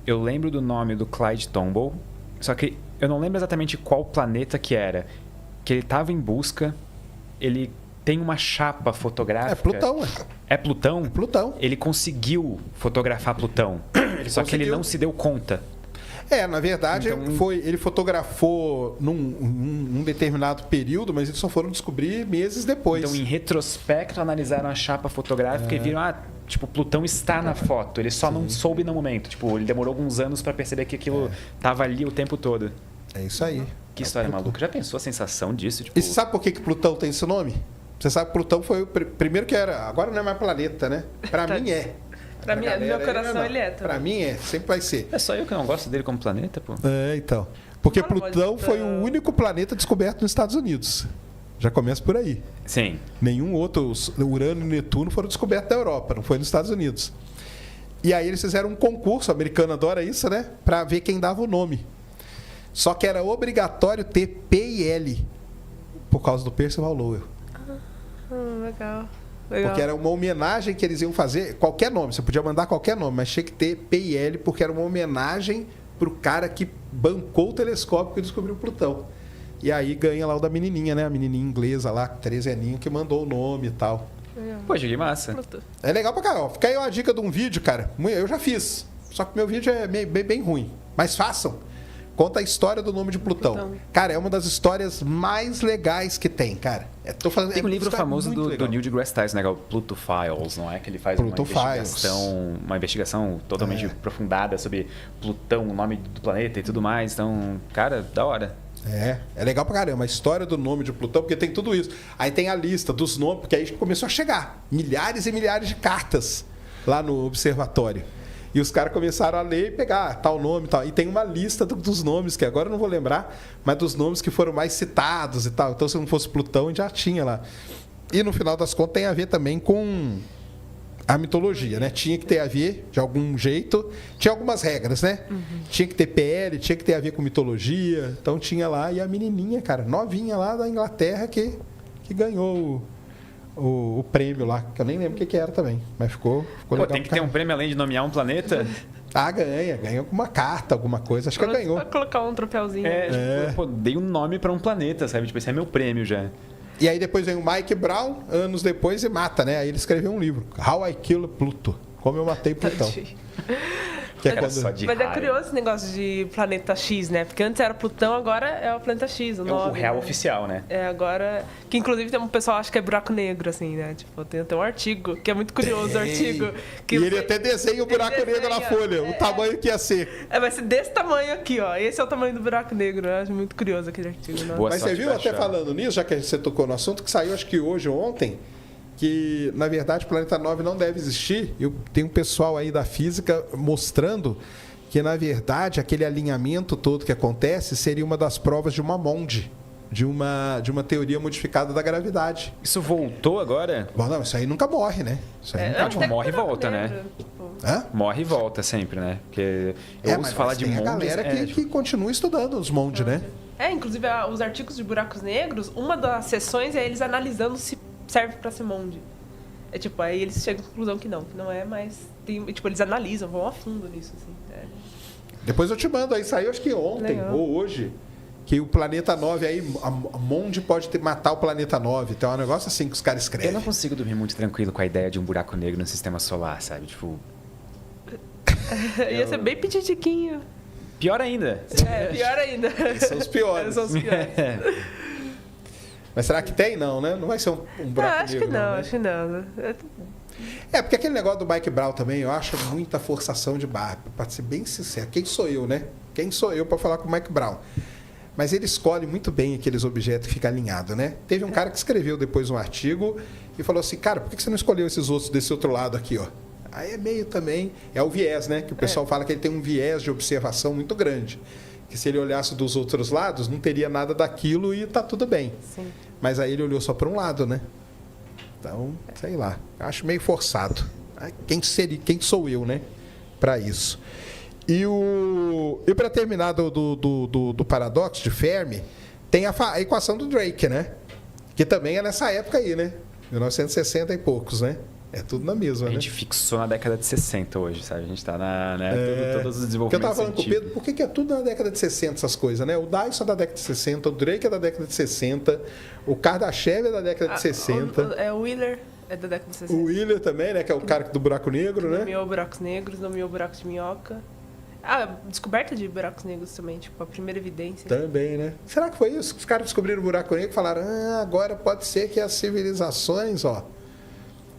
B: Eu lembro do nome do Clyde Tombaugh, só que eu não lembro exatamente qual planeta que era. Que ele estava em busca, ele tem uma chapa fotográfica.
A: É Plutão,
B: É Plutão?
A: É Plutão.
B: Ele conseguiu fotografar Plutão, só que ele não se deu conta.
A: Na verdade, então, ele fotografou num determinado período, mas eles só foram descobrir meses depois.
B: Então, em retrospecto, analisaram a chapa fotográfica e viram, Plutão está na foto. Ele só não soube no momento. Ele demorou alguns anos para perceber que aquilo estava ali o tempo todo.
A: É isso aí.
B: Que história maluca. Já pensou a sensação disso?
A: E você sabe por que Plutão tem esse nome? Você sabe que Plutão foi o primeiro que era... Agora não é mais planeta, né? Para mim é.
C: Pra mim, no meu coração, ele é também.
A: Pra mim sempre vai ser.
B: É só eu que não gosto dele como planeta, pô.
A: Então. Porque Plutão foi o único planeta descoberto nos Estados Unidos. Já começa por aí.
B: Sim.
A: Nenhum outro, Urano e Netuno, foram descobertos na Europa, não foi nos Estados Unidos. E aí eles fizeram um concurso, o americano adora isso, né? Pra ver quem dava o nome. Só que era obrigatório ter P e L, por causa do Percival Lowell.
C: Legal.
A: Porque era uma homenagem que eles iam fazer, qualquer nome, você podia mandar qualquer nome, mas tinha que ter P e L, porque era uma homenagem pro cara que bancou o telescópio e descobriu Plutão. E aí ganha lá o da menininha, né? A menininha inglesa lá, 13 aninhos, que mandou o nome e tal.
B: Poxa, que massa.
A: É legal pra caramba. Fica aí uma dica de um vídeo, cara. Eu já fiz, só que meu vídeo é bem ruim. Mas façam. Conta a história do nome de Plutão. Cara, é uma das histórias mais legais que tem, cara.
B: Tem um livro famoso do Neil deGrasse Tyson, né? Que é o Pluto Files, não é? Que ele faz uma investigação totalmente aprofundada sobre Plutão, o nome do planeta e tudo mais. Então, cara, da hora.
A: É legal pra caramba. A história do nome de Plutão, porque tem tudo isso. Aí tem a lista dos nomes, porque aí começou a chegar milhares e milhares de cartas lá no observatório. E os caras começaram a ler e pegar tal nome e tal. E tem uma lista dos nomes, que agora eu não vou lembrar, mas dos nomes que foram mais citados e tal. Então, se não fosse Plutão, já tinha lá. E no final das contas tem a ver também com a mitologia, né? Tinha que ter a ver de algum jeito. Tinha algumas regras, né? Tinha que ter PL, tinha que ter a ver com mitologia. Então tinha lá. E a menininha, cara, novinha lá da Inglaterra que ganhou o prêmio lá, que eu nem lembro o que era também, mas ficou legal.
B: Tem que ter um prêmio além de nomear um planeta?
A: Ganha alguma carta, alguma coisa, acho que ganhou.
C: Pra colocar um troféuzinho.
B: Dei um nome pra um planeta, sabe? Tipo, esse é meu prêmio já.
A: E aí depois vem o Mike Brown, anos depois, e mata, né? Aí ele escreveu um livro, How I Killed Pluto, Como Eu Matei Plutão. Que é
C: Mas é curioso esse negócio de planeta X, né? Porque antes era Plutão, agora é o planeta X, o nome.
B: O real oficial, né?
C: Agora... Que inclusive tem um pessoal que acha que é buraco negro, assim, né? Tipo, tem até um artigo, que é muito curioso o artigo. Que
A: ele até desenha o buraco negro na folha, o tamanho que ia ser.
C: Vai ser desse tamanho aqui, ó. Esse é o tamanho do buraco negro. Eu acho muito curioso aquele artigo. Né?
A: Mas você viu, até falando nisso, já que você tocou no assunto, que saiu acho que hoje ou ontem, que, na verdade, o Planeta 9 não deve existir. Eu tenho um pessoal aí da física mostrando que, na verdade, aquele alinhamento todo que acontece seria uma das provas de uma MOND, de uma teoria modificada da gravidade.
B: Isso voltou agora?
A: Bom, não, isso aí nunca morre, né? Isso aí nunca
B: morre e volta, né?
A: Hã?
B: Morre e volta sempre, né? Porque eu ouço falar de MOND.
A: Tem a galera que continua estudando os MOND, né?
C: Inclusive, os artigos de buracos negros, uma das sessões é eles analisando se serve para ser MOND. Aí eles chegam à conclusão que não é, mas eles analisam, vão a fundo nisso, assim.
A: Depois eu te mando aí, saiu acho que ontem ou hoje, que o planeta 9 aí, a Monde pode matar o planeta 9. Então é um negócio assim que os caras escrevem.
B: Eu não consigo dormir muito tranquilo com a ideia de um buraco negro no sistema solar, sabe? Tipo...
C: Ia ser bem pititiquinho.
B: Pior ainda.
C: Pior ainda.
A: Eles são os piores.
C: Eles são os piores.
A: Mas será que tem? Não, né? Não vai ser um buraco
C: acho
A: negro,
C: que não,
A: né?
C: acho que não.
A: Porque aquele negócio do Mike Brown também, eu acho muita forçação de barra. Pra ser bem sincero, quem sou eu, né? Quem sou eu para falar com o Mike Brown? Mas ele escolhe muito bem aqueles objetos que ficam alinhados, né? Teve um cara que escreveu depois um artigo e falou assim, cara, por que você não escolheu esses outros desse outro lado aqui, ó? Aí é meio também... É o viés, né? Que o pessoal fala que ele tem um viés de observação muito grande. Que se ele olhasse dos outros lados, não teria nada daquilo e tá tudo bem.
C: Sim.
A: Mas aí ele olhou só para um lado, né? Então, sei lá. Acho meio forçado. Quem sou eu, né? Para isso. E para terminar do paradoxo de Fermi, tem a equação do Drake, né? Que também é nessa época aí, né? 1960 e poucos, né? É tudo na mesma, né?
B: A gente fixou na década de 60 hoje, sabe? A gente tá todos os desenvolvimentos
A: Porque eu tava falando com o
B: científicos.
A: Pedro, por que é tudo na década de 60 essas coisas, né? O Dyson é da década de 60, o Drake é da década de 60, o Kardashev é da década de 60.
C: O Wheeler é da década de 60.
A: O Wheeler também, né? Que é o cara do buraco negro, né?
C: Nomeou buracos negros, nomeou buracos de minhoca. Descoberta de buracos negros também, tipo, a primeira evidência.
A: Também, né? Será que foi isso? Os caras descobriram o buraco negro e falaram, agora pode ser que as civilizações,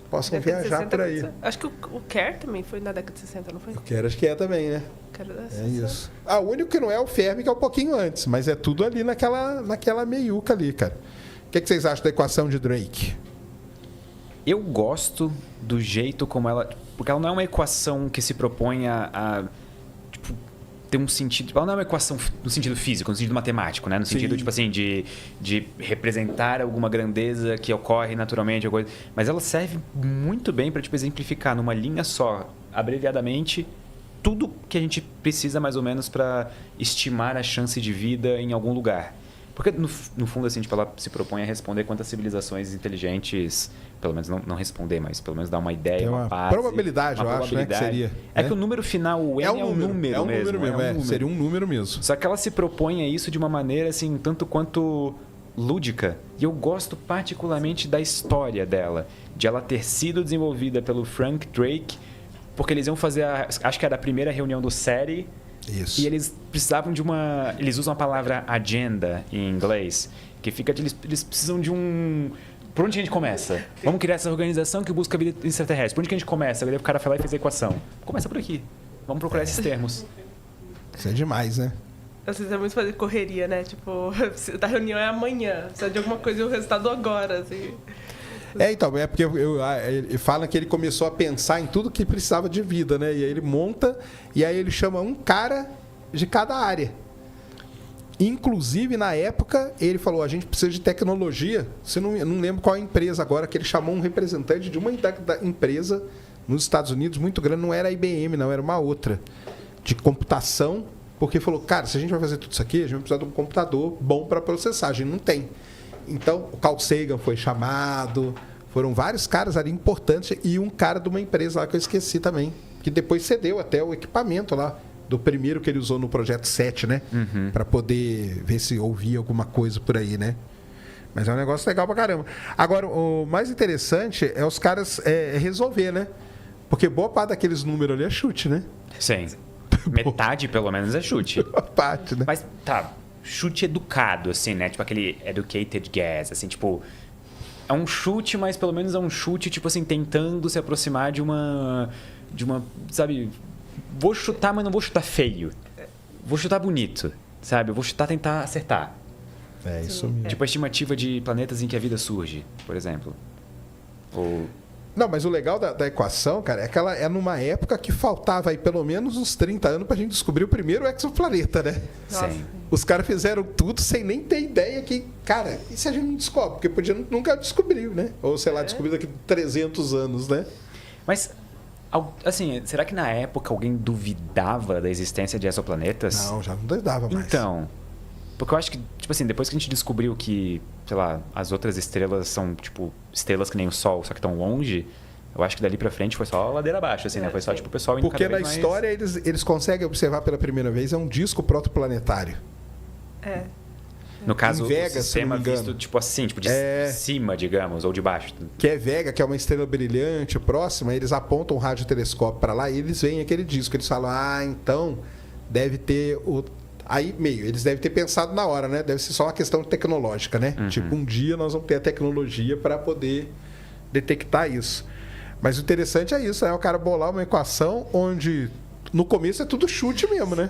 A: possam viajar por aí.
C: Acho que o Kerr também foi na década de 60, não foi?
A: O Kerr acho que é também, né?
C: É
A: isso. O único que não é o Fermi, que é um pouquinho antes, mas é tudo ali naquela meiuca ali, cara. O que vocês acham da equação de Drake?
B: Eu gosto do jeito como ela... Porque ela não é uma equação que se propõe a ter um sentido... Ela não é uma equação no sentido físico, no sentido matemático, né? No sentido, tipo assim, de representar alguma grandeza que ocorre naturalmente. Mas ela serve muito bem para exemplificar numa linha só, abreviadamente, tudo que a gente precisa mais ou menos para estimar a chance de vida em algum lugar. Porque, no fundo, assim, ela se propõe a responder quantas civilizações inteligentes, pelo menos não responder, mas pelo menos dar uma ideia,
A: tem
B: uma base.
A: Probabilidade, eu acho, né, que seria.
B: Que o número final, o N é um número mesmo.
A: Seria um número mesmo.
B: Só que ela se propõe a isso de uma maneira, assim, tanto quanto lúdica. E eu gosto particularmente da história dela, de ela ter sido desenvolvida pelo Frank Drake, porque eles iam fazer, acho que era a primeira reunião do SETI.
A: Isso.
B: E eles precisavam de uma... Eles usam a palavra agenda em inglês, que fica... Eles precisam de um... Por onde a gente começa? Vamos criar essa organização que busca a vida extraterrestre. Por onde que a gente começa? Aí o cara foi lá e fez a equação. Começa por aqui. Vamos procurar esses termos.
A: Isso é demais, né?
C: Vocês é muito fazer correria, né? Tipo, a reunião é amanhã. Precisa de alguma coisa e o resultado agora, assim.
A: Então, é porque ele fala que ele começou a pensar em tudo que precisava de vida, né? E aí ele monta, e aí ele chama um cara de cada área. Inclusive, na época, ele falou, a gente precisa de tecnologia. Você não lembro qual empresa agora, que ele chamou um representante de uma empresa nos Estados Unidos muito grande, não era a IBM, não, era uma outra, de computação, porque falou, cara, se a gente vai fazer tudo isso aqui, a gente vai precisar de um computador bom para processar, a gente não tem. Então, o Carl Sagan foi chamado, foram vários caras ali importantes e um cara de uma empresa lá que eu esqueci também, que depois cedeu até o equipamento lá, do primeiro que ele usou no Projeto 7, né?
B: Uhum.
A: Para poder ver se ouvia alguma coisa por aí, né? Mas é um negócio legal pra caramba. Agora, o mais interessante é os caras resolver, né? Porque boa parte daqueles números ali é chute, né?
B: Sim. Metade, pelo menos, é chute.
A: Boa parte, né?
B: Mas, chute educado, assim, né? Tipo aquele educated guess, assim, tipo... É um chute, mas pelo menos é um chute, tipo assim, tentando se aproximar de uma... sabe... Vou chutar, mas não vou chutar feio. Vou chutar bonito, sabe? Eu vou chutar, tentar acertar.
A: É isso mesmo.
B: Tipo a estimativa de planetas em que a vida surge, por exemplo. Ou...
A: Não, mas o legal da equação, cara, é que ela é numa época que faltava aí pelo menos uns 30 anos pra gente descobrir o primeiro exoplaneta, né?
C: Nossa.
B: Sim.
A: Os caras fizeram tudo sem nem ter ideia que, cara, e se a gente não descobre? Porque podia nunca descobriu, né? Ou, sei lá, descobrir daqui a 300 anos, né?
B: Mas, assim, será que na época alguém duvidava da existência de exoplanetas?
A: Não, já não duvidava mais.
B: Então, porque eu acho que, tipo assim, depois que a gente descobriu que, sei lá, as outras estrelas são, tipo, estrelas que nem o Sol, só que estão longe, eu acho que dali pra frente foi só ladeira abaixo, assim, né? Foi só, tipo, o pessoal indo
A: porque
B: cada
A: na
B: vez mais...
A: história eles conseguem observar pela primeira vez, é um disco protoplanetário.
C: É.
B: No caso,
A: Em Vega,
B: o sistema
A: se não me engano.
B: visto tipo assim, tipo de cima, digamos, ou de baixo.
A: Que é Vega, que é uma estrela brilhante próxima, eles apontam um radiotelescópio para lá e eles veem aquele disco. Eles falam, então deve ter o... Aí, eles devem ter pensado na hora, né? Deve ser só uma questão tecnológica, né? Tipo, um dia nós vamos ter a tecnologia para poder detectar isso. Mas o interessante é isso, o cara bolar uma equação onde no começo é tudo chute mesmo, né?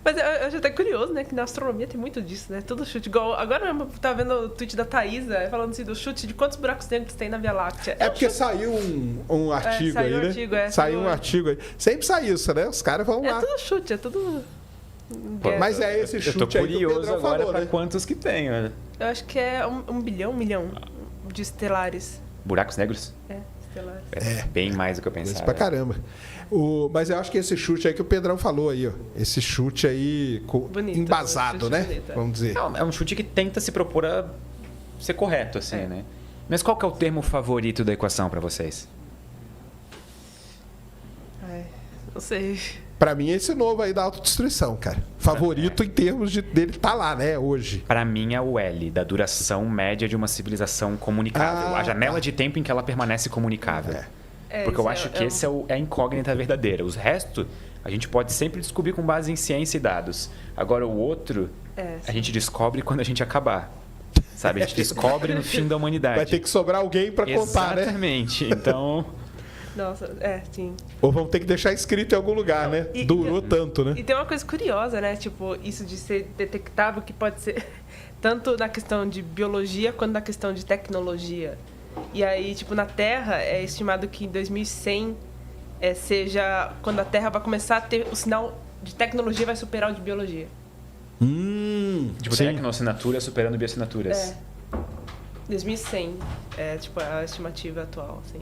C: Mas eu já até curioso, né? Que na astronomia tem muito disso, né? Tudo chute. Igual, agora eu tava vendo o tweet da Thaisa falando assim do chute de quantos buracos negros tem na Via Láctea.
A: É porque saiu um artigo aí, né? Saiu um artigo aí. Sempre sai isso, né? Os caras vão lá.
C: É tudo chute, é tudo...
A: Mas é esse chute
B: eu tô
A: aí que o
B: curioso
A: Pedrão
B: agora
A: falou,
B: pra
A: né?
B: quantos que tem, né?
C: Eu acho que é 1 milhão de estelares.
B: Buracos negros?
C: Estelares.
B: É bem mais do que eu
A: Coisa
B: pensava.
A: pra caramba. Mas eu acho que esse chute aí que o Pedrão falou aí, ó. Esse chute aí
C: Bonito,
A: embasado,
C: chute
A: né?
C: bonito.
A: Vamos dizer.
B: É um chute que tenta se propor a ser correto, assim, né? Mas qual que é o termo favorito da equação pra vocês?
C: Não sei.
A: Pra mim, esse novo aí da autodestruição, cara. Favorito em termos dele tá lá, né, hoje.
B: Pra mim é o L, da duração média de uma civilização comunicável. A janela de tempo em que ela permanece comunicável. Porque eu acho que esse é a incógnita verdadeira. Os restos, a gente pode sempre descobrir com base em ciência e dados. Agora, o outro, a gente descobre quando a gente acabar. Sabe? A gente descobre no fim da humanidade.
A: Vai ter que sobrar alguém pra contar, né?
B: Exatamente. Então...
C: Nossa, sim.
A: Ou vamos ter que deixar escrito em algum lugar, né? Durou tanto, né?
C: E tem uma coisa curiosa, né? Tipo, isso de ser detectável, que pode ser tanto na questão de biologia quanto na questão de tecnologia. E aí, tipo, na Terra, é estimado que em 2100 seja quando a Terra vai começar a ter o sinal de tecnologia vai superar o de biologia.
B: Tipo, tecnoassinatura superando bioassinaturas.
C: 2100 é, tipo, a estimativa atual, assim.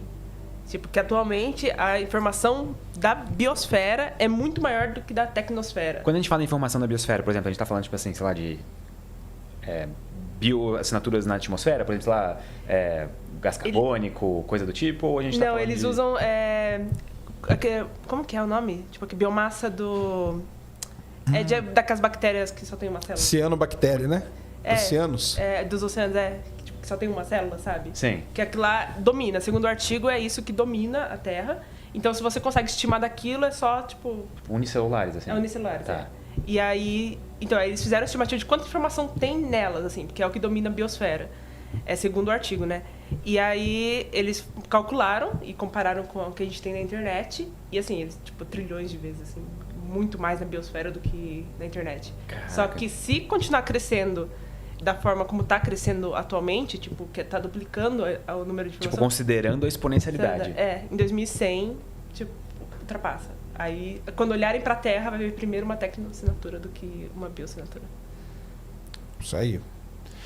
C: Tipo, que atualmente a informação da biosfera é muito maior do que da tecnosfera.
B: Quando a gente fala em informação da biosfera, por exemplo, a gente tá falando, tipo assim, sei lá, de bioassinaturas na atmosfera, por exemplo, lá, gás carbônico, coisa do tipo, ou a gente tá
C: Não,
B: falando
C: eles usam... como que é o nome? Tipo, que biomassa do... daquelas bactérias que só tem uma célula.
A: Cianobactéria, né? Oceanos.
C: Dos oceanos, que só tem uma célula, sabe?
B: Sim.
C: Que aquilo lá domina. Segundo o artigo, é isso que domina a Terra. Então, se você consegue estimar daquilo, é só, tipo...
B: Unicelulares, assim.
C: Unicelulares,
B: tá.
C: E aí... Então, aí eles fizeram a estimativa de quanta informação tem nelas, assim, porque é o que domina a biosfera. Segundo o artigo, né? E aí, eles calcularam e compararam com o que a gente tem na internet. E, assim, eles, tipo, trilhões de vezes, assim, muito mais na biosfera do que na internet.
B: Caraca.
C: Só que se continuar crescendo da forma como está crescendo atualmente, tipo, que está duplicando o número de informações.
B: Tipo, considerando a exponencialidade.
C: Em 2100, tipo, ultrapassa. Aí, quando olharem para a Terra, vai ver primeiro uma tecnoassinatura do que uma bioassinatura.
A: Isso aí.